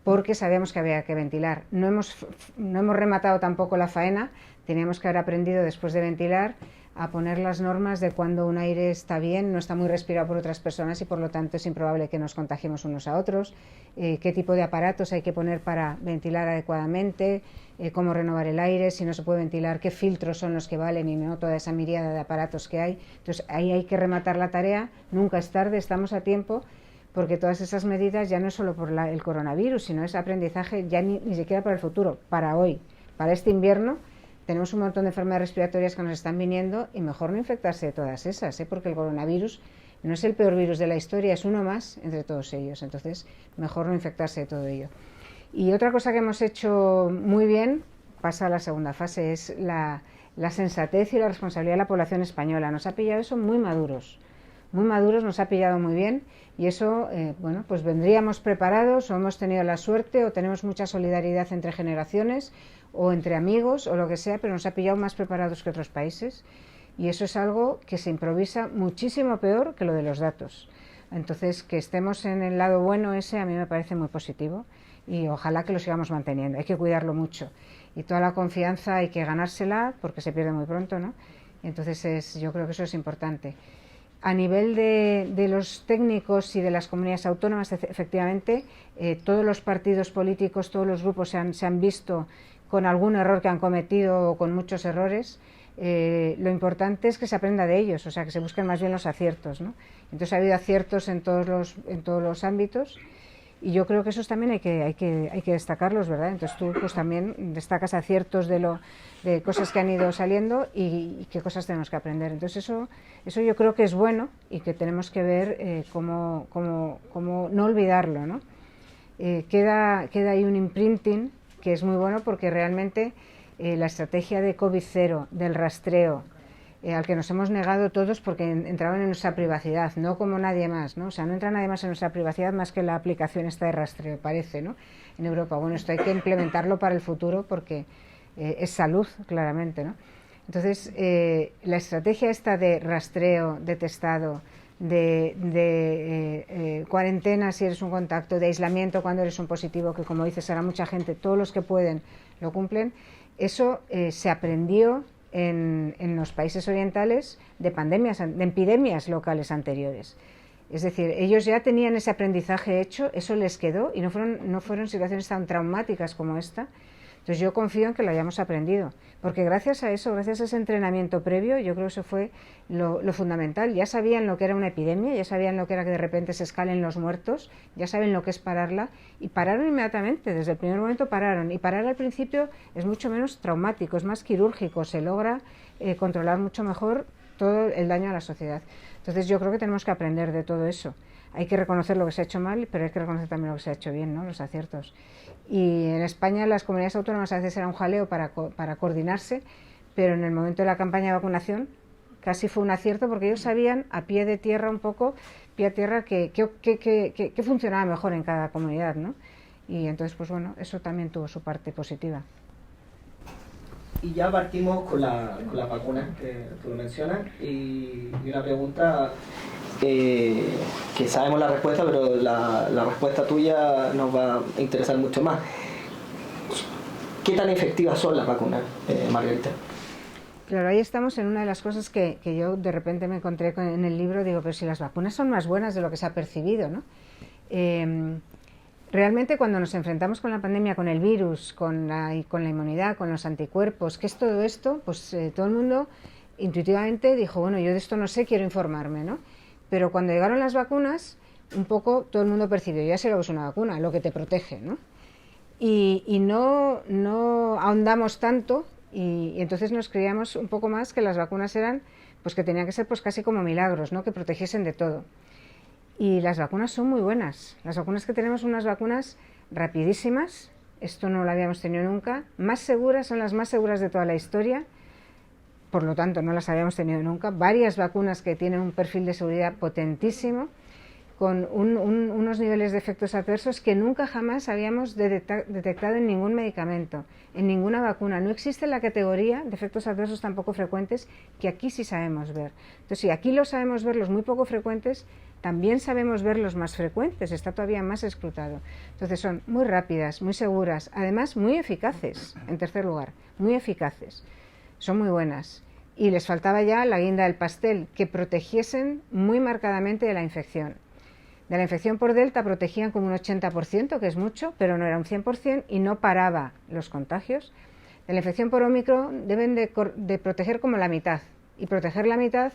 porque sabíamos que había que ventilar. No hemos rematado tampoco la faena, teníamos que haber aprendido después de ventilar a poner las normas de cuando un aire está bien, no está muy respirado por otras personas y por lo tanto es improbable que nos contagiemos unos a otros, qué tipo de aparatos hay que poner para ventilar adecuadamente, cómo renovar el aire, si no se puede ventilar, qué filtros son los que valen y no toda esa miríada de aparatos que hay. Entonces ahí hay que rematar la tarea, nunca es tarde, estamos a tiempo, porque todas esas medidas ya no es solo por el coronavirus, sino es aprendizaje ya ni siquiera para el futuro, para hoy, para este invierno. Tenemos un montón de enfermedades respiratorias que nos están viniendo y mejor no infectarse de todas esas, porque el coronavirus no es el peor virus de la historia, es uno más entre todos ellos, entonces mejor no infectarse de todo ello. Y otra cosa que hemos hecho muy bien, pasa a la segunda fase, es la sensatez y la responsabilidad de la población española. Nos ha pillado eso muy maduros, nos ha pillado muy bien y eso, bueno, pues vendríamos preparados o hemos tenido la suerte o tenemos mucha solidaridad entre generaciones o entre amigos o lo que sea, pero nos ha pillado más preparados que otros países y eso es algo que se improvisa muchísimo peor que lo de los datos. Entonces, que estemos en el lado bueno ese a mí me parece muy positivo y ojalá que lo sigamos manteniendo. Hay que cuidarlo mucho y toda la confianza hay que ganársela porque se pierde muy pronto, ¿no? Entonces yo creo que eso es importante. A nivel de los técnicos y de las comunidades autónomas, efectivamente, todos los partidos políticos, todos los grupos se han visto con algún error que han cometido o con muchos errores. Lo importante es que se aprenda de ellos, o sea, que se busquen más bien los aciertos, ¿no? Entonces ha habido aciertos en todos los ámbitos y yo creo que esos también hay que destacarlos, ¿verdad? Entonces tú pues también destacas aciertos de cosas que han ido saliendo y qué cosas tenemos que aprender. Entonces eso yo creo que es bueno y que tenemos que ver cómo no olvidarlo, ¿no? Queda ahí un imprinting que es muy bueno porque realmente la estrategia de COVID-0, del rastreo, al que nos hemos negado todos porque entraban en nuestra privacidad, no como nadie más, ¿no? O sea, no entra nadie más en nuestra privacidad más que la aplicación esta de rastreo, parece, ¿no? En Europa. Bueno, esto hay que implementarlo para el futuro porque es salud, claramente, ¿no? Entonces, la estrategia esta de rastreo, de testado, de cuarentena si eres un contacto, de aislamiento cuando eres un positivo, que como dices, ahora mucha gente, todos los que pueden lo cumplen, eso se aprendió en los países orientales de epidemias locales anteriores. Es decir, ellos ya tenían ese aprendizaje hecho, eso les quedó y no fueron situaciones tan traumáticas como esta. Entonces yo confío en que lo hayamos aprendido, porque gracias a eso, gracias a ese entrenamiento previo, yo creo que eso fue lo fundamental. Ya sabían lo que era una epidemia, ya sabían lo que era que de repente se escalen los muertos, ya saben lo que es pararla y pararon inmediatamente, desde el primer momento pararon. Y parar al principio es mucho menos traumático, es más quirúrgico, se logra controlar mucho mejor todo el daño a la sociedad. Entonces yo creo que tenemos que aprender de todo eso. hay que reconocer lo que se ha hecho mal, pero hay que reconocer también lo que se ha hecho bien, ¿no? Los aciertos. Y en España las comunidades autónomas a veces era un jaleo para coordinarse, pero en el momento de la campaña de vacunación casi fue un acierto porque ellos sabían a pie de tierra un poco, pie a tierra, que funcionaba mejor en cada comunidad, ¿no? Y entonces, pues bueno, eso también tuvo su parte positiva. Y ya partimos con las vacunas que tú lo mencionas, y una pregunta que sabemos la respuesta, pero la respuesta tuya nos va a interesar mucho más. ¿Qué tan efectivas son las vacunas, Margarita? Claro, ahí estamos en una de las cosas que yo de repente me encontré en el libro, digo, pero si las vacunas son más buenas de lo que se ha percibido, ¿no? Realmente cuando nos enfrentamos con la pandemia, con el virus, con la inmunidad, con los anticuerpos, ¿qué es todo esto? Pues todo el mundo intuitivamente dijo, bueno, yo de esto no sé, quiero informarme, ¿no? Pero cuando llegaron las vacunas, un poco todo el mundo percibió, ya sé lo que es una vacuna, lo que te protege, ¿no? Y no ahondamos tanto y entonces nos creíamos un poco más que las vacunas eran, pues que tenían que ser pues casi como milagros, ¿no? Que protegiesen de todo. Y las vacunas son muy buenas. Las vacunas que tenemos son unas vacunas rapidísimas, esto no lo habíamos tenido nunca, más seguras, son las más seguras de toda la historia, por lo tanto no las habíamos tenido nunca, varias vacunas que tienen un perfil de seguridad potentísimo, con unos niveles de efectos adversos que nunca jamás habíamos detectado en ningún medicamento, en ninguna vacuna. No existe la categoría de efectos adversos tan poco frecuentes que aquí sí sabemos ver. Entonces, si aquí lo sabemos ver, los muy poco frecuentes, también sabemos ver los más frecuentes, está todavía más escrutado. Entonces son muy rápidas, muy seguras, además muy eficaces, en tercer lugar, muy eficaces. Son muy buenas. Y les faltaba ya la guinda del pastel, que protegiesen muy marcadamente de la infección. De la infección por Delta protegían como un 80%, que es mucho, pero no era un 100% y no paraba los contagios. De la infección por Ómicron deben de proteger como la mitad, y proteger la mitad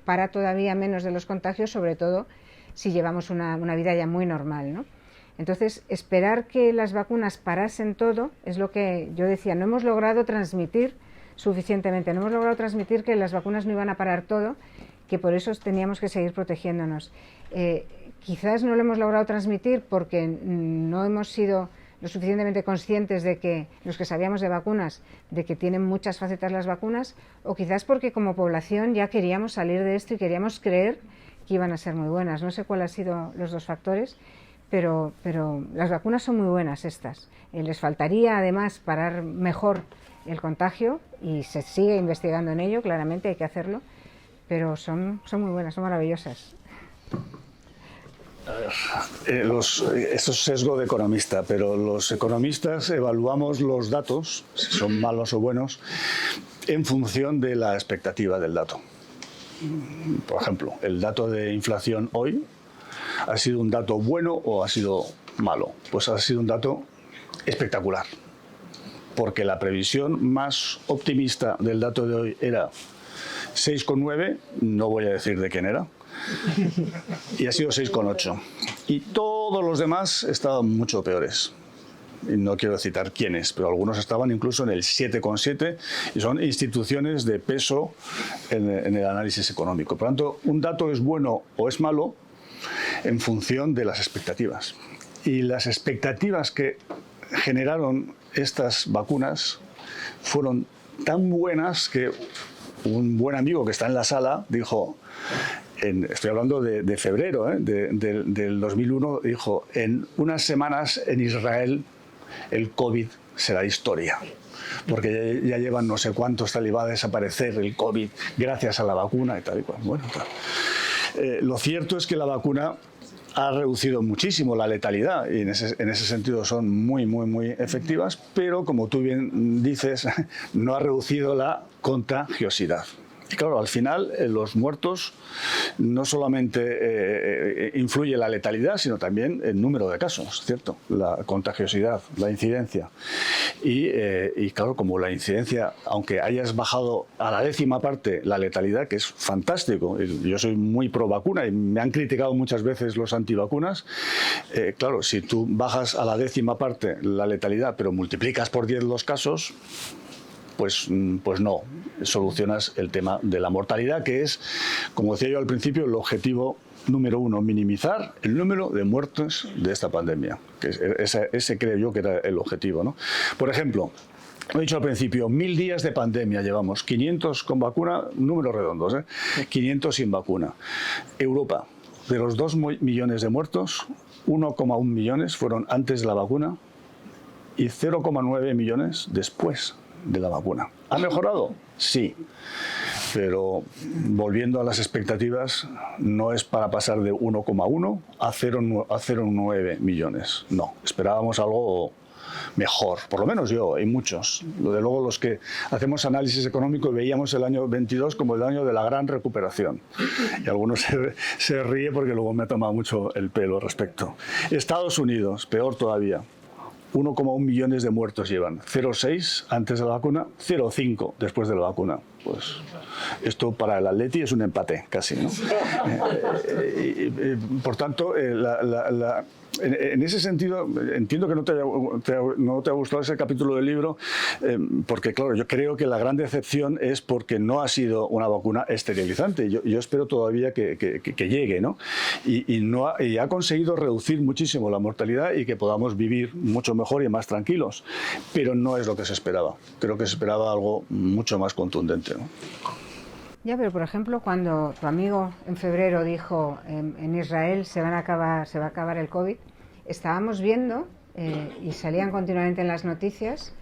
para todavía menos de los contagios, sobre todo si llevamos una vida ya muy normal, ¿no? Entonces, esperar que las vacunas parasen todo es lo que yo decía, no hemos logrado transmitir suficientemente, no hemos logrado transmitir que las vacunas no iban a parar todo, que por eso teníamos que seguir protegiéndonos. Quizás no lo hemos logrado transmitir porque no hemos sido lo suficientemente conscientes de que, los que sabíamos de vacunas, de que tienen muchas facetas las vacunas, o quizás porque como población ya queríamos salir de esto y queríamos creer que iban a ser muy buenas. No sé cuáles han sido los dos factores, pero las vacunas son muy buenas estas. Les faltaría además parar mejor el contagio y se sigue investigando en ello, claramente hay que hacerlo, pero son muy buenas, son maravillosas. Esto es sesgo de economista, pero los economistas evaluamos los datos, si son malos o buenos, en función de la expectativa del dato. Por ejemplo, el dato de inflación hoy ha sido un dato bueno o ha sido malo. Pues ha sido un dato espectacular, porque la previsión más optimista del dato de hoy era 6,9, no voy a decir de quién era, y ha sido 6,8. Y todos los demás estaban mucho peores. Y no quiero citar quiénes, pero algunos estaban incluso en el 7,7 y son instituciones de peso en el análisis económico. Por lo tanto, un dato es bueno o es malo en función de las expectativas. Y las expectativas que generaron estas vacunas fueron tan buenas que un buen amigo que está en la sala dijo, estoy hablando de febrero del 2001, dijo, en unas semanas en Israel el COVID será historia, porque ya llevan no sé cuántos tal y va a desaparecer el COVID gracias a la vacuna y tal y cual. Bueno, lo cierto es que la vacuna ha reducido muchísimo la letalidad y en ese sentido son muy efectivas, pero como tú bien dices, no ha reducido la contagiosidad. Y claro, al final los muertos no solamente influye la letalidad, sino también el número de casos, ¿cierto? La contagiosidad, la incidencia. Y claro, como la incidencia, aunque hayas bajado a la 10ª parte la letalidad, que es fantástico, yo soy muy pro vacuna y me han criticado muchas veces los antivacunas, claro, si tú bajas a la 10ª parte la letalidad, pero multiplicas por 10 los casos, pues no solucionas el tema de la mortalidad, que es, como decía yo al principio, el objetivo número uno, minimizar el número de muertos de esta pandemia. Ese creo yo que era el objetivo, ¿no? Por ejemplo, lo he dicho al principio, 1000 días de pandemia llevamos, 500 con vacuna, números redondos, 500 sin vacuna. Europa, de los 2 millones de muertos, 1,1 millones fueron antes de la vacuna y 0,9 millones después de la vacuna. ¿Ha mejorado? Sí. Pero volviendo a las expectativas, no es para pasar de 1,1 a 0,9 millones. No, esperábamos algo mejor, por lo menos yo, hay muchos. Desde luego los que hacemos análisis económico veíamos el año 22 como el año de la gran recuperación. Y algunos se ríe porque luego me ha tomado mucho el pelo al respecto. Estados Unidos, peor todavía. 1,1 millones de muertos llevan, 0,6 antes de la vacuna, 0,5 después de la vacuna. Pues esto para el Atleti es un empate casi, ¿no? Por tanto, en ese sentido, entiendo que no te ha gustado ese capítulo del libro, porque claro, yo creo que la gran decepción es porque no ha sido una vacuna esterilizante. Yo espero todavía que llegue, ¿no? Y ha conseguido reducir muchísimo la mortalidad y que podamos vivir mucho mejor y más tranquilos, pero no es lo que se esperaba. Creo que se esperaba algo mucho más contundente, ¿no? Ya, pero por ejemplo, cuando tu amigo en febrero dijo en Israel se va a acabar el COVID, estábamos viendo y salían continuamente en las noticias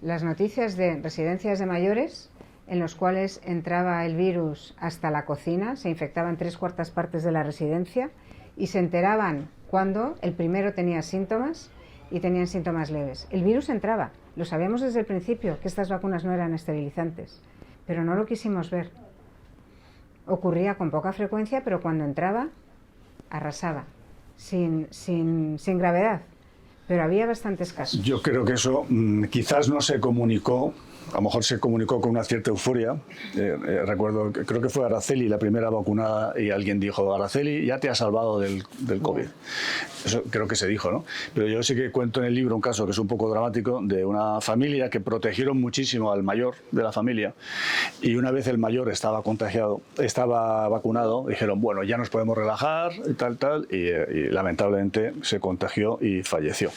de residencias de mayores en los cuales entraba el virus hasta la cocina, se infectaban 3/4 partes de la residencia y se enteraban cuando el primero tenía síntomas y tenían síntomas leves. El virus entraba, lo sabíamos desde el principio que estas vacunas no eran esterilizantes, pero no lo quisimos ver. Ocurría con poca frecuencia, pero cuando entraba, arrasaba, sin gravedad. Pero había bastantes casos. Yo creo que eso quizás no se comunicó, a lo mejor se comunicó con una cierta euforia. Recuerdo, creo que fue Araceli la primera vacunada y alguien dijo, Araceli, ya te has salvado del COVID. Eso creo que se dijo, ¿no? Pero yo sí que cuento en el libro un caso que es un poco dramático de una familia que protegieron muchísimo al mayor de la familia y una vez el mayor estaba vacunado, dijeron, bueno, ya nos podemos relajar y tal, y lamentablemente se contagió y falleció.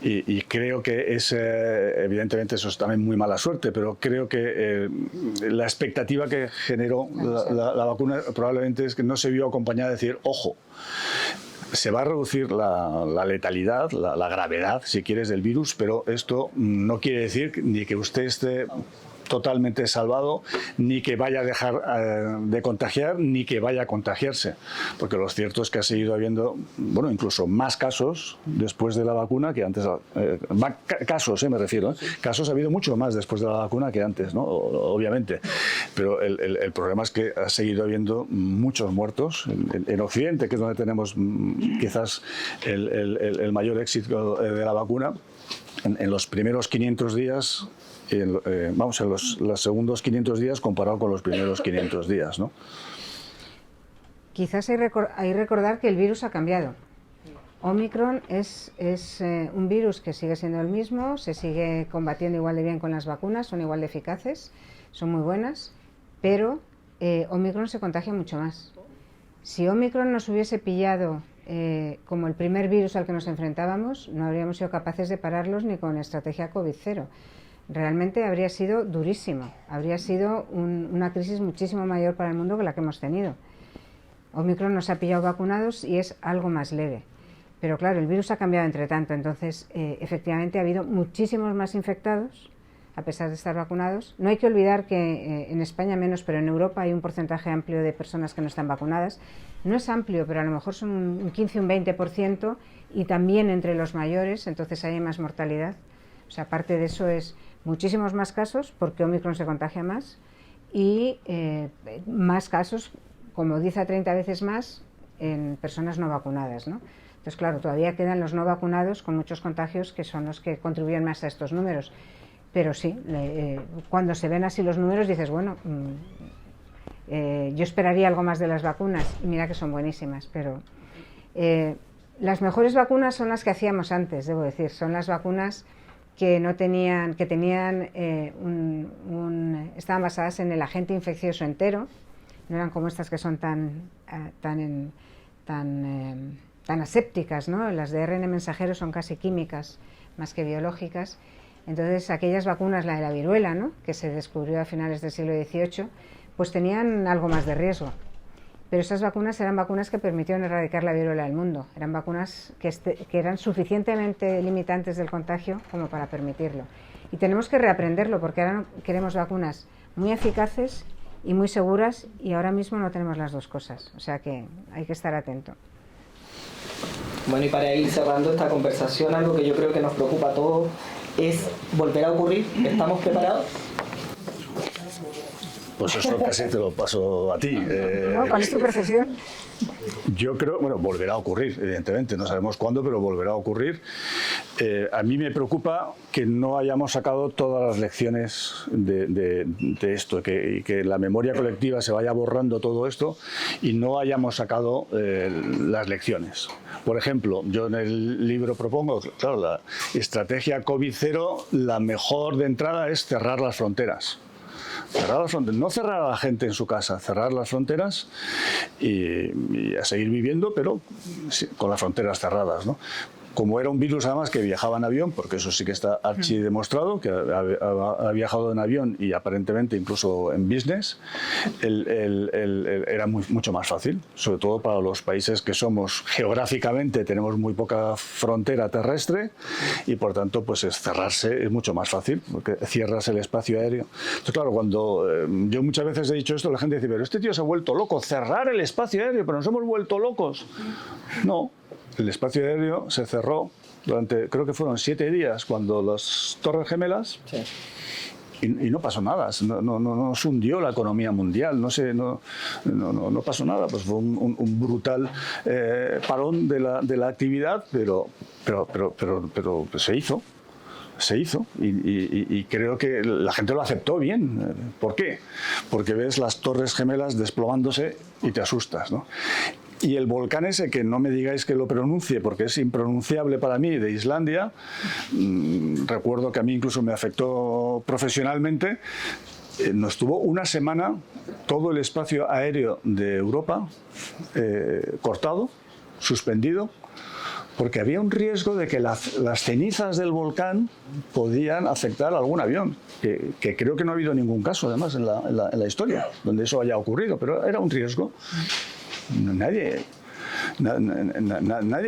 Y creo que evidentemente eso es también muy mala suerte, pero creo que la expectativa que generó la vacuna probablemente es que no se vio acompañada de decir, ojo, se va a reducir la letalidad, la gravedad, si quieres, del virus, pero esto no quiere decir ni que usted esté totalmente salvado, ni que vaya a dejar de contagiar, ni que vaya a contagiarse. Porque lo cierto es que ha seguido habiendo, bueno, incluso más casos después de la vacuna que antes. Casos, me refiero. Casos ha habido mucho más después de la vacuna que antes, ¿no? Obviamente. Pero el problema es que ha seguido habiendo muchos muertos. En Occidente, que es donde tenemos quizás el mayor éxito de la vacuna, en los primeros 500 días... en los segundos 500 días comparado con los primeros 500 días, ¿no? Quizás hay recordar que el virus ha cambiado. Omicron es un virus que sigue siendo el mismo, se sigue combatiendo igual de bien con las vacunas, son igual de eficaces, son muy buenas, pero Omicron se contagia mucho más. Si Omicron nos hubiese pillado como el primer virus al que nos enfrentábamos, no habríamos sido capaces de pararlos ni con estrategia COVID-0. Realmente habría sido durísimo, habría sido una crisis muchísimo mayor para el mundo que la que hemos tenido. Omicron nos ha pillado vacunados y es algo más leve. Pero claro, el virus ha cambiado entre tanto, entonces efectivamente ha habido muchísimos más infectados, a pesar de estar vacunados. No hay que olvidar que en España menos, pero en Europa hay un porcentaje amplio de personas que no están vacunadas. No es amplio, pero a lo mejor son un 15 o un 20%, y también entre los mayores, entonces hay más mortalidad. O sea, aparte de eso es muchísimos más casos, porque Omicron se contagia más, y más casos, como 10 a 30 veces más, en personas no vacunadas, ¿no? Entonces, claro, todavía quedan los no vacunados con muchos contagios que son los que contribuyen más a estos números. Pero sí, cuando se ven así los números dices, bueno, yo esperaría algo más de las vacunas, y mira que son buenísimas, pero las mejores vacunas son las que hacíamos antes, debo decir, son las vacunas que estaban basadas en el agente infeccioso entero, no eran como estas que son tan asépticas, ¿no? Las de ARN mensajero son casi químicas más que biológicas. Entonces aquellas vacunas, la de la viruela, ¿no?, que se descubrió a finales del siglo XVIII, pues tenían algo más de riesgo. Pero estas vacunas eran vacunas que permitieron erradicar la viruela del mundo. Eran vacunas que eran suficientemente limitantes del contagio como para permitirlo. Y tenemos que reaprenderlo, porque ahora queremos vacunas muy eficaces y muy seguras, y ahora mismo no tenemos las dos cosas. O sea que hay que estar atento. Bueno, y para ir cerrando esta conversación, algo que yo creo que nos preocupa a todos es volver a ocurrir. ¿Estamos preparados? Pues eso casi te lo paso a ti. ¿Cuál es tu profesión? Yo creo, bueno, volverá a ocurrir, evidentemente, no sabemos cuándo, pero volverá a ocurrir. A mí me preocupa que no hayamos sacado todas las lecciones de esto, y que la memoria colectiva se vaya borrando todo esto y no hayamos sacado las lecciones. Por ejemplo, yo en el libro propongo, claro, la estrategia COVID-0, la mejor de entrada es cerrar las fronteras. Cerrar las fronteras, no cerrar a la gente en su casa, cerrar las fronteras y a seguir viviendo, pero con las fronteras cerradas, ¿no? Como era un virus además que viajaba en avión, porque eso sí que está archidemostrado, que ha viajado en avión y aparentemente incluso en business, era mucho más fácil, sobre todo para los países que somos geográficamente, tenemos muy poca frontera terrestre y por tanto pues cerrarse es mucho más fácil, porque cierras el espacio aéreo. Entonces claro, cuando yo muchas veces he dicho esto, la gente dice, pero este tío se ha vuelto loco, cerrar el espacio aéreo, pero nos hemos vuelto locos. No. El espacio aéreo se cerró durante, creo que fueron 7 días, cuando las Torres Gemelas, sí. y no pasó nada, no se hundió la economía mundial, no pasó nada, pues fue un brutal parón de la actividad, pero se hizo. Y creo que la gente lo aceptó bien. ¿Por qué? Porque ves las Torres Gemelas desplomándose y te asustas, ¿no? Y el volcán ese, que no me digáis que lo pronuncie porque es impronunciable para mí, de Islandia, recuerdo que a mí incluso me afectó profesionalmente, nos tuvo una semana todo el espacio aéreo de Europa cortado, suspendido, porque había un riesgo de que las cenizas del volcán podían afectar a algún avión, que creo que no ha habido ningún caso además en la historia donde eso haya ocurrido, pero era un riesgo. Nadie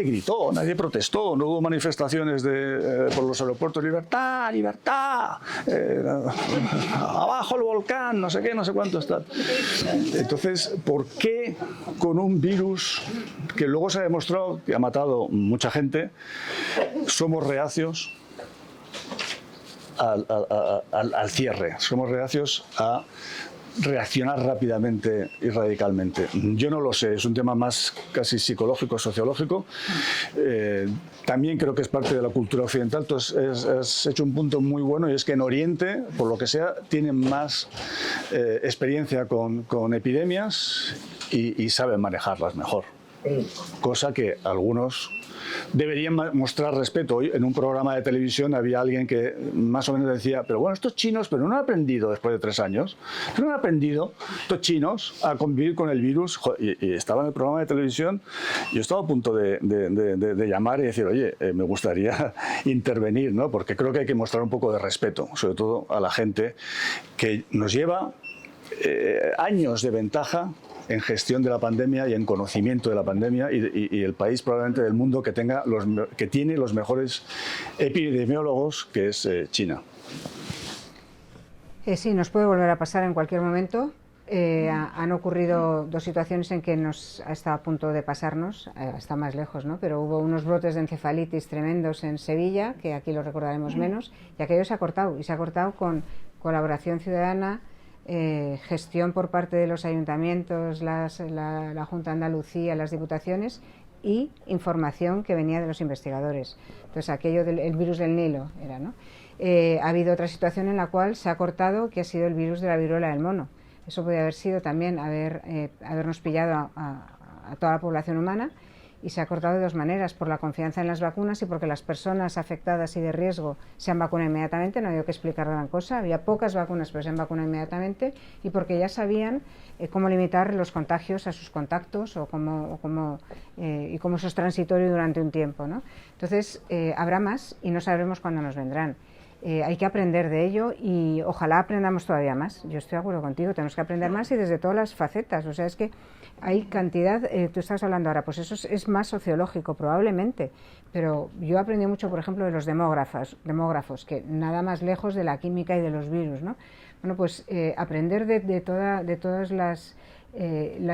gritó, nadie protestó, no hubo manifestaciones por los aeropuertos, libertad, libertad, abajo el volcán, no sé qué, no sé cuánto está. Entonces, ¿por qué con un virus que luego se ha demostrado que ha matado mucha gente, somos reacios al cierre, somos reacios a reaccionar rápidamente y radicalmente? Yo no lo sé, es un tema más casi psicológico, sociológico. También creo que es parte de la cultura occidental. Entonces, has hecho un punto muy bueno, y es que en Oriente, por lo que sea, tienen más experiencia con epidemias y saben manejarlas mejor. Cosa que algunos deberían mostrar respeto. Hoy en un programa de televisión había alguien que más o menos decía, pero bueno, estos chinos, pero no han aprendido después de 3 años, no han aprendido estos chinos a convivir con el virus. Y estaba en el programa de televisión, yo estaba a punto de llamar y decir, oye, me gustaría intervenir, ¿no? Porque creo que hay que mostrar un poco de respeto, sobre todo a la gente que nos lleva años de ventaja en gestión de la pandemia y en conocimiento de la pandemia, y el país probablemente del mundo que tiene los mejores epidemiólogos, que es China. Sí, nos puede volver a pasar en cualquier momento. Han ocurrido 2 situaciones en que nos ha estado a punto de pasarnos, está más lejos, ¿no? Pero hubo unos brotes de encefalitis tremendos en Sevilla, que aquí lo recordaremos menos, y aquello se ha cortado, y se ha cortado con colaboración ciudadana, gestión por parte de los ayuntamientos, la Junta de Andalucía, las diputaciones, y información que venía de los investigadores. Entonces, aquello del virus del Nilo era, ¿no? Ha habido otra situación en la cual se ha cortado, que ha sido el virus de la viruela del mono. Eso podría haber sido también habernos pillado a toda la población humana, y se ha cortado de dos maneras, por la confianza en las vacunas y porque las personas afectadas y de riesgo se han vacunado inmediatamente, no había que explicar gran cosa, había pocas vacunas pero se han vacunado inmediatamente, y porque ya sabían cómo limitar los contagios a sus contactos y cómo eso es transitorio durante un tiempo, ¿no? Entonces habrá más y no sabremos cuándo nos vendrán. Hay que aprender de ello y ojalá aprendamos todavía más. Yo estoy de acuerdo contigo, tenemos que aprender más y desde todas las facetas. O sea, es que hay cantidad, tú estás hablando ahora, pues eso es más sociológico probablemente, pero yo aprendí mucho, por ejemplo, de los demógrafos, que nada más lejos de la química y de los virus, ¿no? Bueno, pues aprender de todas las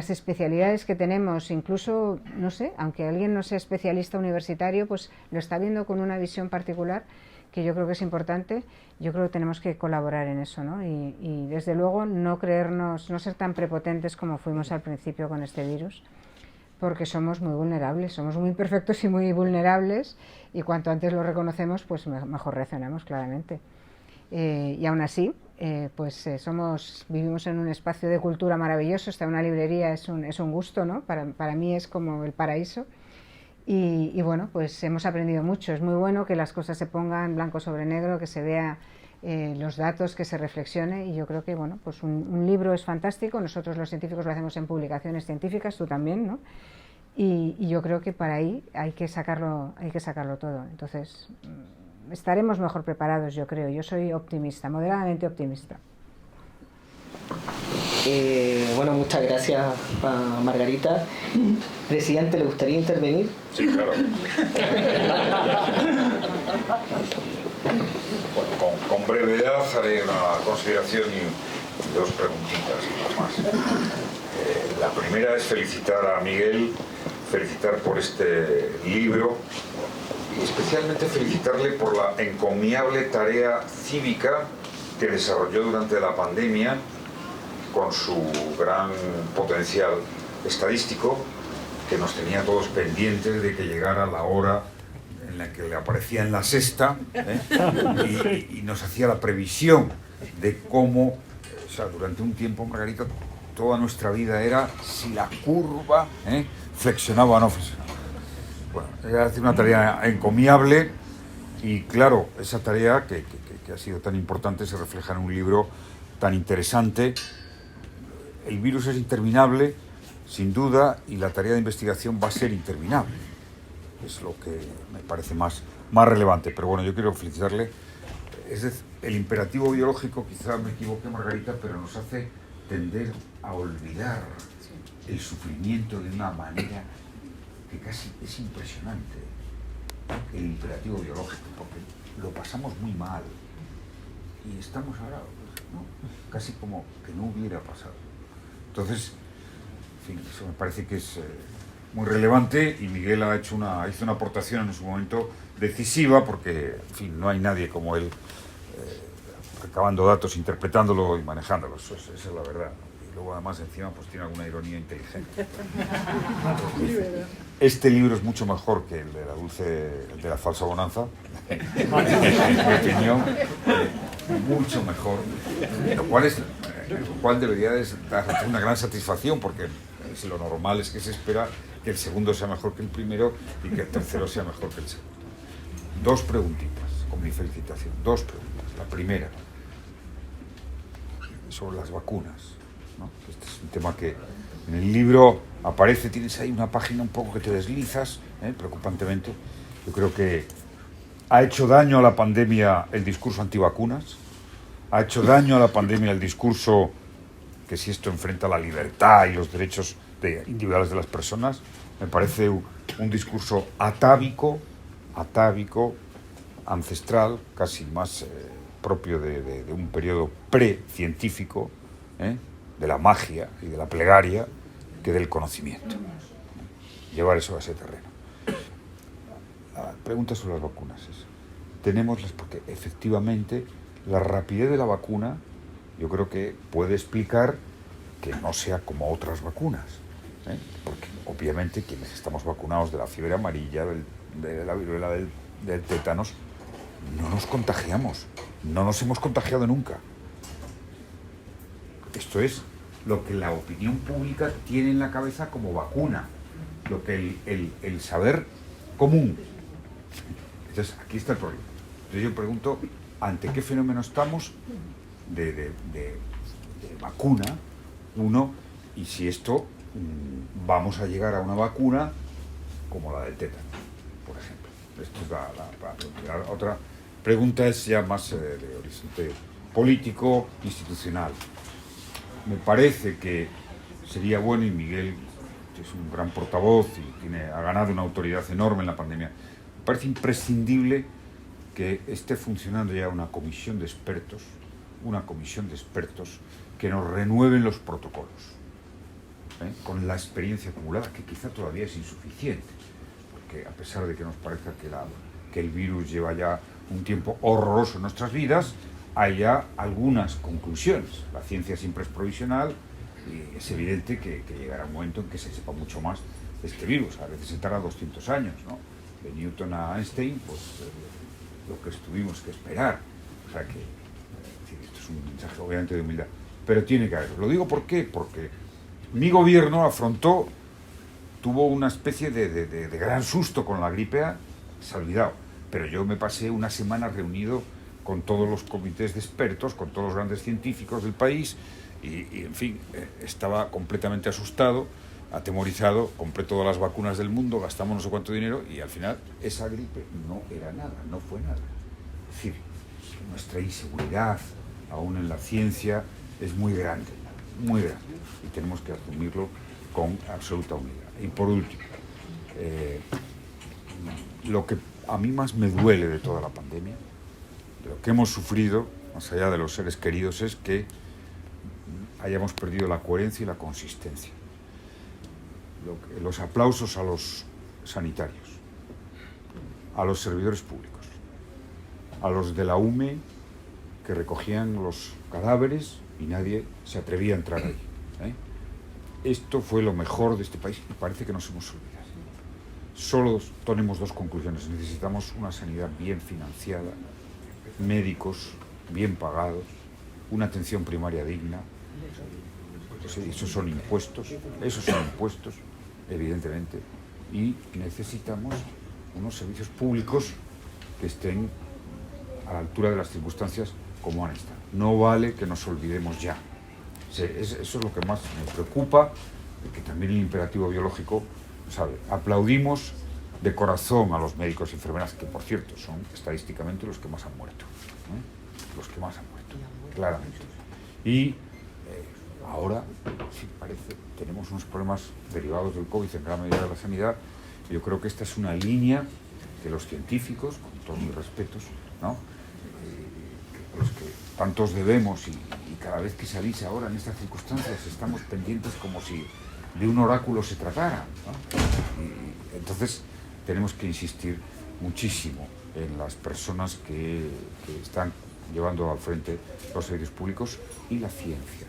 especialidades que tenemos, incluso, no sé, aunque alguien no sea especialista universitario, pues lo está viendo con una visión particular que yo creo que es importante. Yo creo que tenemos que colaborar en eso, ¿no? Y desde luego no ser tan prepotentes como fuimos al principio con este virus, porque somos muy vulnerables, somos muy imperfectos y muy vulnerables, y cuanto antes lo reconocemos, pues mejor reaccionamos, claramente. Y aún así, vivimos en un espacio de cultura maravilloso. Estar en una librería es un gusto, ¿no? Para mí es como el paraíso. Y bueno, pues hemos aprendido mucho. Es muy bueno que las cosas se pongan blanco sobre negro, que se vea los datos, que se reflexione, y yo creo que bueno, pues un libro es fantástico. Nosotros los científicos lo hacemos en publicaciones científicas, tú también, ¿no? Y yo creo que para ahí hay que sacarlo todo. Entonces estaremos mejor preparados, yo creo. Yo soy optimista, moderadamente optimista. Bueno, muchas gracias a Margarita. Presidente, ¿le gustaría intervenir? Sí, claro. Bueno, con brevedad haré una consideración y dos preguntitas nada más. La primera es felicitar a Miguel, felicitar por este libro y especialmente felicitarle por la encomiable tarea cívica que desarrolló durante la pandemia con su gran potencial estadístico, que nos tenía todos pendientes de que llegara la hora en la que le aparecía en la sexta, y nos hacía la previsión de cómo, o sea, durante un tiempo, Margarita, toda nuestra vida era si la curva flexionaba o no flexionaba. Bueno, era una tarea encomiable y claro, esa tarea que ha sido tan importante se refleja en un libro tan interesante. El virus es interminable, sin duda, y la tarea de investigación va a ser interminable. Es lo que me parece más relevante. Pero bueno, yo quiero felicitarle. Es decir, el imperativo biológico, quizá me equivoqué, Margarita, pero nos hace tender a olvidar el sufrimiento de una manera que casi es impresionante. El imperativo biológico, porque lo pasamos muy mal. Y estamos ahora, pues, ¿no? Casi como que no hubiera pasado. Entonces, en fin, eso me parece que es muy relevante, y Miguel hizo una aportación en su momento decisiva, porque, en fin, no hay nadie como él recabando datos, interpretándolo y manejándolos. Esa es la verdad. Y luego, además, encima, pues tiene alguna ironía inteligente. Este libro es mucho mejor que el de la falsa bonanza, en mi opinión, mucho mejor, lo cual debería dar una gran satisfacción, porque lo normal es que se espera que el segundo sea mejor que el primero y que el tercero sea mejor que el segundo. Dos preguntitas, con mi felicitación, dos preguntas. La primera, sobre las vacunas, ¿no? Este es un tema que en el libro aparece, tienes ahí una página un poco que te deslizas, preocupantemente. Yo creo que ha hecho daño a la pandemia el discurso antivacunas, ha hecho daño a la pandemia el discurso que si esto enfrenta la libertad y los derechos individuales de las personas. Me parece un discurso atávico, ancestral, casi más propio de un periodo precientífico, de la magia y de la plegaria, que del conocimiento. Llevar eso a ese terreno. La pregunta sobre las vacunas es, porque efectivamente la rapidez de la vacuna yo creo que puede explicar que no sea como otras vacunas, porque obviamente quienes estamos vacunados de la fiebre amarilla, de la viruela, del tétanos, no nos contagiamos, no nos hemos contagiado nunca. Esto es lo que la opinión pública tiene en la cabeza como vacuna. lo que el saber común. Entonces, aquí está el problema. Entonces yo pregunto, ¿ante qué fenómeno estamos de vacuna? Uno, y si esto vamos a llegar a una vacuna como la del tétano, por ejemplo. Esto es la pregunta. La otra pregunta es ya más de horizonte político, institucional. Me parece que sería bueno, y Miguel es un gran portavoz y ha ganado una autoridad enorme en la pandemia, me parece imprescindible que esté funcionando ya una comisión de expertos que nos renueven los protocolos, con la experiencia acumulada, que quizá todavía es insuficiente, porque a pesar de que nos parezca que el virus lleva ya un tiempo horroroso en nuestras vidas, hay ya algunas conclusiones. La ciencia siempre es provisional y es evidente que llegará un momento en que se sepa mucho más de este virus. A veces se tarda 200 años, ¿no? De Newton a Einstein, pues lo que tuvimos que esperar. O sea que esto es un mensaje obviamente de humildad, pero tiene que haber. Lo digo ¿por qué? Porque mi gobierno tuvo una especie de gran susto con la gripe A, se ha olvidado, pero yo me pasé una semana reunido con todos los comités de expertos, con todos los grandes científicos del país, y en fin, estaba completamente asustado, atemorizado, compré todas las vacunas del mundo, gastamos no sé cuánto dinero, y al final esa gripe no era nada, no fue nada. Es decir, nuestra inseguridad, aún en la ciencia, es muy grande, y tenemos que asumirlo con absoluta humildad. Y por último, lo que a mí más me duele de toda la pandemia, de lo que hemos sufrido, más allá de los seres queridos, es que hayamos perdido la coherencia y la consistencia. Los aplausos a los sanitarios, a los servidores públicos, a los de la UME que recogían los cadáveres y nadie se atrevía a entrar ahí. Esto fue lo mejor de este país y parece que nos hemos olvidado. Solo tenemos dos conclusiones. Necesitamos una sanidad bien financiada, médicos bien pagados, una atención primaria digna. Esos son impuestos, evidentemente, y necesitamos unos servicios públicos que estén a la altura de las circunstancias como han estado. No vale que nos olvidemos ya. Eso es lo que más me preocupa, que también el imperativo biológico, ¿sabe? Aplaudimos de corazón a los médicos y enfermeras, que por cierto son estadísticamente los que más han muerto, los que más han muerto, claramente. Y ahora, sí parece, tenemos unos problemas derivados del COVID en gran medida de la sanidad. Yo creo que esta es una línea que los científicos, con todos mis respetos, ¿no? Los que tantos debemos, y cada vez que se avisa ahora en estas circunstancias estamos pendientes como si de un oráculo se tratara, ¿no? Y entonces tenemos que insistir muchísimo en las personas que están llevando al frente los servicios públicos y la ciencia,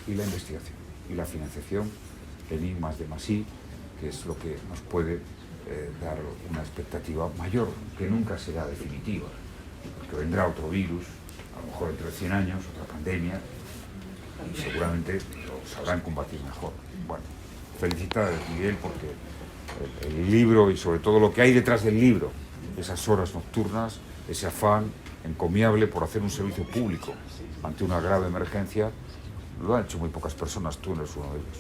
y la investigación, y la financiación en I+D+I, que es lo que nos puede dar una expectativa mayor, que nunca será definitiva, porque vendrá otro virus, a lo mejor dentro de 100 años, otra pandemia, y seguramente lo sabrán combatir mejor. Bueno, felicitar a Miguel porque el libro y sobre todo lo que hay detrás del libro, esas horas nocturnas, ese afán encomiable por hacer un servicio público ante una grave emergencia, lo han hecho muy pocas personas, tú eres uno de ellos.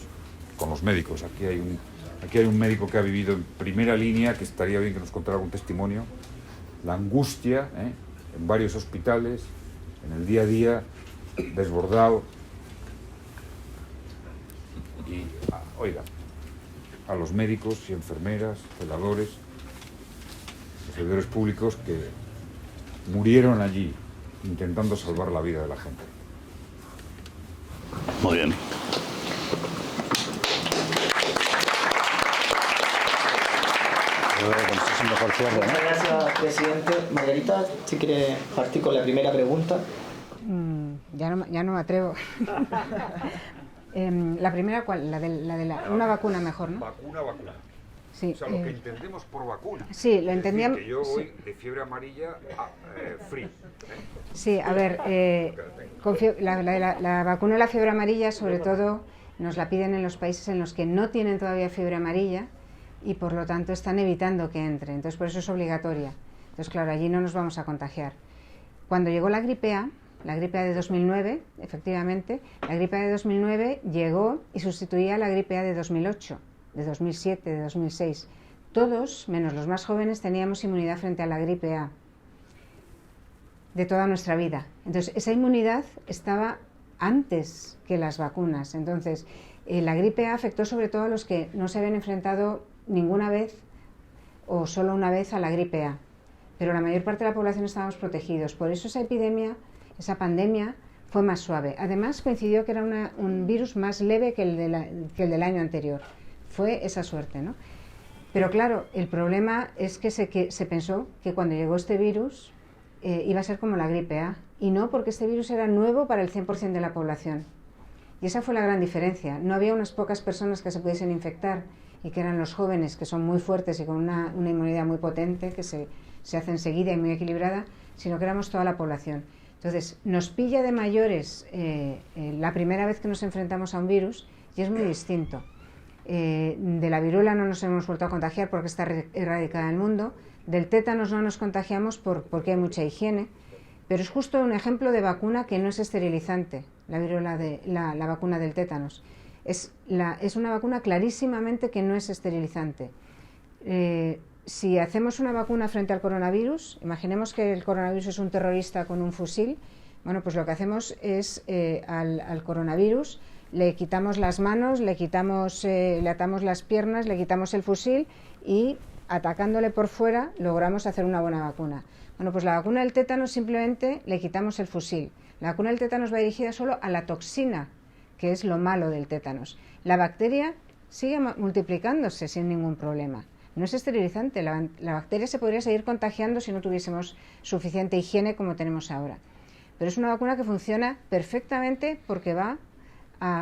Con los médicos, aquí hay un médico que ha vivido en primera línea, que estaría bien que nos contara algún testimonio, la angustia, en varios hospitales, en el día a día, desbordado. Y, oiga, a los médicos y enfermeras, celadores, los servidores públicos que murieron allí intentando salvar la vida de la gente. Muy bien. Muchas gracias, presidente. Margarita, si quiere partir con la primera pregunta. Ya no me atrevo. La primera, ¿cuál? La de una vacuna mejor, ¿no? Vacuna. Sí, o sea, lo que entendemos por vacuna. Sí, lo entendíamos. Que yo voy de fiebre amarilla a free. Sí, a ver, la vacuna de la fiebre amarilla, sobre todo, nos la piden en los países en los que no tienen todavía fiebre amarilla, y por lo tanto están evitando que entre. Entonces por eso es obligatoria. Entonces claro, allí no nos vamos a contagiar. Cuando llegó la gripe A de 2009, efectivamente, la gripe A de 2009 llegó y sustituía a la gripe A de 2008, de 2007, de 2006. Todos, menos los más jóvenes, teníamos inmunidad frente a la gripe A de toda nuestra vida. Entonces, esa inmunidad estaba antes que las vacunas. Entonces, la gripe A afectó sobre todo a los que no se habían enfrentado ninguna vez o solo una vez a la gripe A. Pero la mayor parte de la población estábamos protegidos. Por eso esa epidemia, esa pandemia, fue más suave. Además, coincidió que era un virus más leve que el del año anterior. Fue esa suerte, ¿no? Pero claro, el problema es que se pensó que cuando llegó este virus iba a ser como la gripe A. Y no, porque este virus era nuevo para el 100% de la población. Y esa fue la gran diferencia. No había unas pocas personas que se pudiesen infectar y que eran los jóvenes, que son muy fuertes y con una inmunidad muy potente, que se hace enseguida y muy equilibrada, sino que éramos toda la población. Entonces, nos pilla de mayores la primera vez que nos enfrentamos a un virus y es muy distinto. De la viruela no nos hemos vuelto a contagiar porque está erradicada en el mundo. Del tétanos no nos contagiamos porque hay mucha higiene. Pero es justo un ejemplo de vacuna que no es esterilizante, la viruela la vacuna del tétanos. Es una vacuna clarísimamente que no es esterilizante. Si hacemos una vacuna frente al coronavirus, imaginemos que el coronavirus es un terrorista con un fusil, bueno, pues lo que hacemos es al coronavirus le quitamos las manos, le atamos las piernas, le quitamos el fusil y atacándole por fuera logramos hacer una buena vacuna. Bueno, pues la vacuna del tétanos simplemente le quitamos el fusil. La vacuna del tétanos va dirigida solo a la toxina, que es lo malo del tétanos. La bacteria sigue multiplicándose sin ningún problema. No es esterilizante, la bacteria se podría seguir contagiando si no tuviésemos suficiente higiene como tenemos ahora. Pero es una vacuna que funciona perfectamente porque va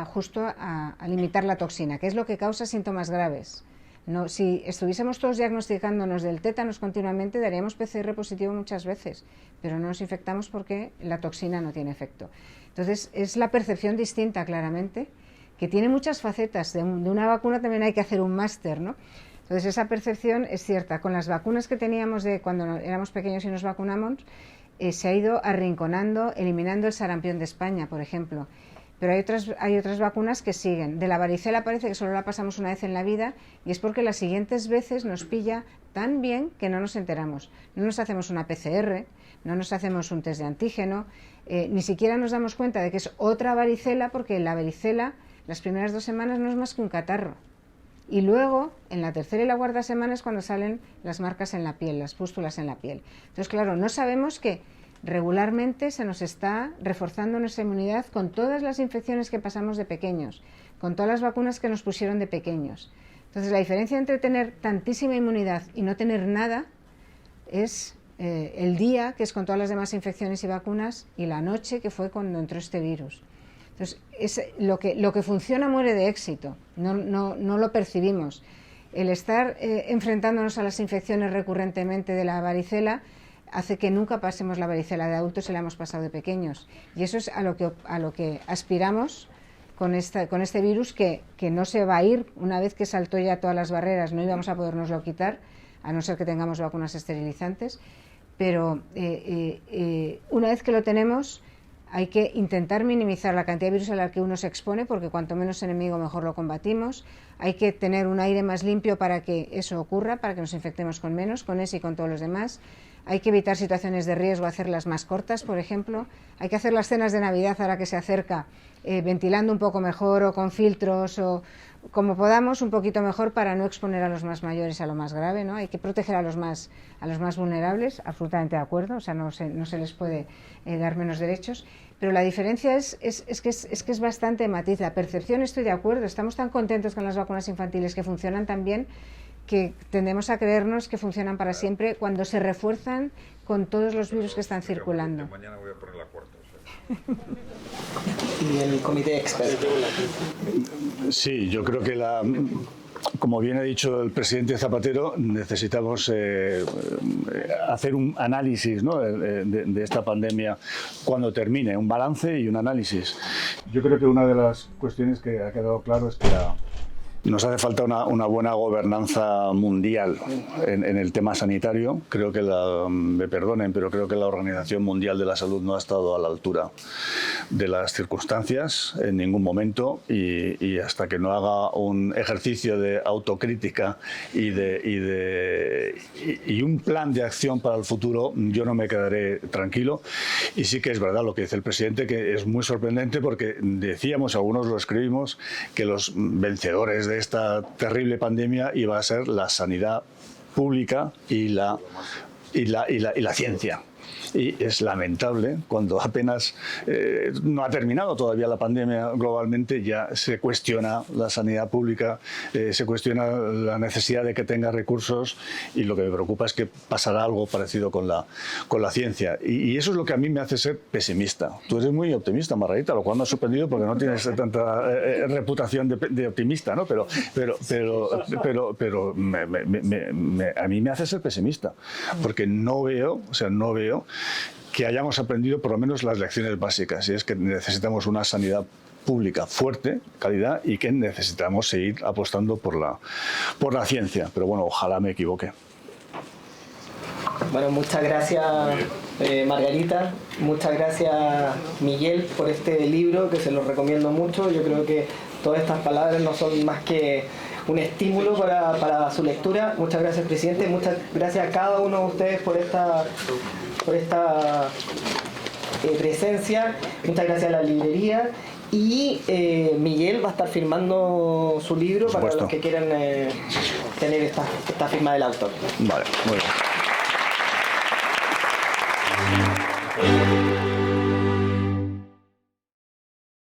justo a limitar la toxina, que es lo que causa síntomas graves. No, si estuviésemos todos diagnosticándonos del tétanos continuamente, daríamos PCR positivo muchas veces, pero no nos infectamos porque la toxina no tiene efecto. Entonces, es la percepción distinta, claramente, que tiene muchas facetas. De una vacuna también hay que hacer un máster, ¿no? Entonces, esa percepción es cierta. Con las vacunas que teníamos de cuando éramos pequeños y nos vacunamos, se ha ido arrinconando, eliminando el sarampión de España, por ejemplo. Pero hay otras vacunas que siguen. De la varicela parece que solo la pasamos una vez en la vida y es porque las siguientes veces nos pilla tan bien que no nos enteramos. No nos hacemos una PCR, no nos hacemos un test de antígeno, ni siquiera nos damos cuenta de que es otra varicela porque la varicela las primeras 2 semanas no es más que un catarro. Y luego, en la tercera y la cuarta semana es cuando salen las marcas en la piel, las pústulas en la piel. Entonces, claro, no sabemos que regularmente se nos está reforzando nuestra inmunidad con todas las infecciones que pasamos de pequeños, con todas las vacunas que nos pusieron de pequeños. Entonces, la diferencia entre tener tantísima inmunidad y no tener nada es el día, que es con todas las demás infecciones y vacunas, y la noche, que fue cuando entró este virus. Entonces, lo que funciona muere de éxito, no lo percibimos. El estar enfrentándonos a las infecciones recurrentemente de la varicela hace que nunca pasemos la varicela de adultos y la hemos pasado de pequeños. Y eso es a lo que aspiramos con este virus, que no se va a ir una vez que saltó ya todas las barreras, no íbamos a podernoslo quitar, a no ser que tengamos vacunas esterilizantes, pero una vez que lo tenemos hay que intentar minimizar la cantidad de virus a la que uno se expone, porque cuanto menos enemigo mejor lo combatimos. Hay que tener un aire más limpio para que eso ocurra, para que nos infectemos con menos, con ese y con todos los demás. Hay que evitar situaciones de riesgo, hacerlas más cortas, por ejemplo. Hay que hacer las cenas de Navidad, ahora que se acerca, ventilando un poco mejor o con filtros o como podamos, un poquito mejor, para no exponer a los más mayores a lo más grave, ¿no? Hay que proteger a los más vulnerables, absolutamente de acuerdo, o sea, no se les puede dar menos derechos. Pero la diferencia es que es bastante matiz. La percepción, estoy de acuerdo, estamos tan contentos con las vacunas infantiles que funcionan tan bien, que tendemos a creernos que funcionan para siempre cuando se refuerzan con todos los virus que están circulando. Mañana voy a poner la cuarta. Y el comité experto. Sí, yo creo que como bien ha dicho el presidente Zapatero, necesitamos hacer un análisis, ¿no?, de esta pandemia cuando termine, un balance y un análisis. Yo creo que una de las cuestiones que ha quedado claro es que Nos hace falta una buena gobernanza mundial en el tema sanitario. Creo que me perdonen, pero creo que la Organización Mundial de la Salud no ha estado a la altura de las circunstancias en ningún momento, y hasta que no haga un ejercicio de autocrítica y un plan de acción para el futuro, yo no me quedaré tranquilo. Y sí que es verdad lo que dice el presidente, que es muy sorprendente, porque decíamos, algunos lo escribimos, que los vencedores de esta terrible pandemia iba a ser la sanidad pública y la ciencia. Y es lamentable cuando apenas no ha terminado todavía la pandemia globalmente, ya se cuestiona la sanidad pública, se cuestiona la necesidad de que tenga recursos, y lo que me preocupa es que pasará algo parecido con la ciencia. Y eso es lo que a mí me hace ser pesimista. Tú eres muy optimista, Margarita, lo cual me ha sorprendido porque no tienes tanta reputación de optimista, ¿no? Pero a mí me hace ser pesimista, porque no veo que hayamos aprendido por lo menos las lecciones básicas, y es que necesitamos una sanidad pública fuerte, calidad, y que necesitamos seguir apostando por la ciencia. Pero bueno, ojalá me equivoque. Bueno, muchas gracias Margarita, muchas gracias Miguel por este libro, que se lo recomiendo mucho. Yo creo que todas estas palabras no son más que un estímulo para su lectura. Muchas gracias, presidente. Muchas gracias a cada uno de ustedes por esta presencia. Muchas gracias a la librería. Y Miguel va a estar firmando su libro para los que quieran tener esta firma del autor. Vale, muy bien.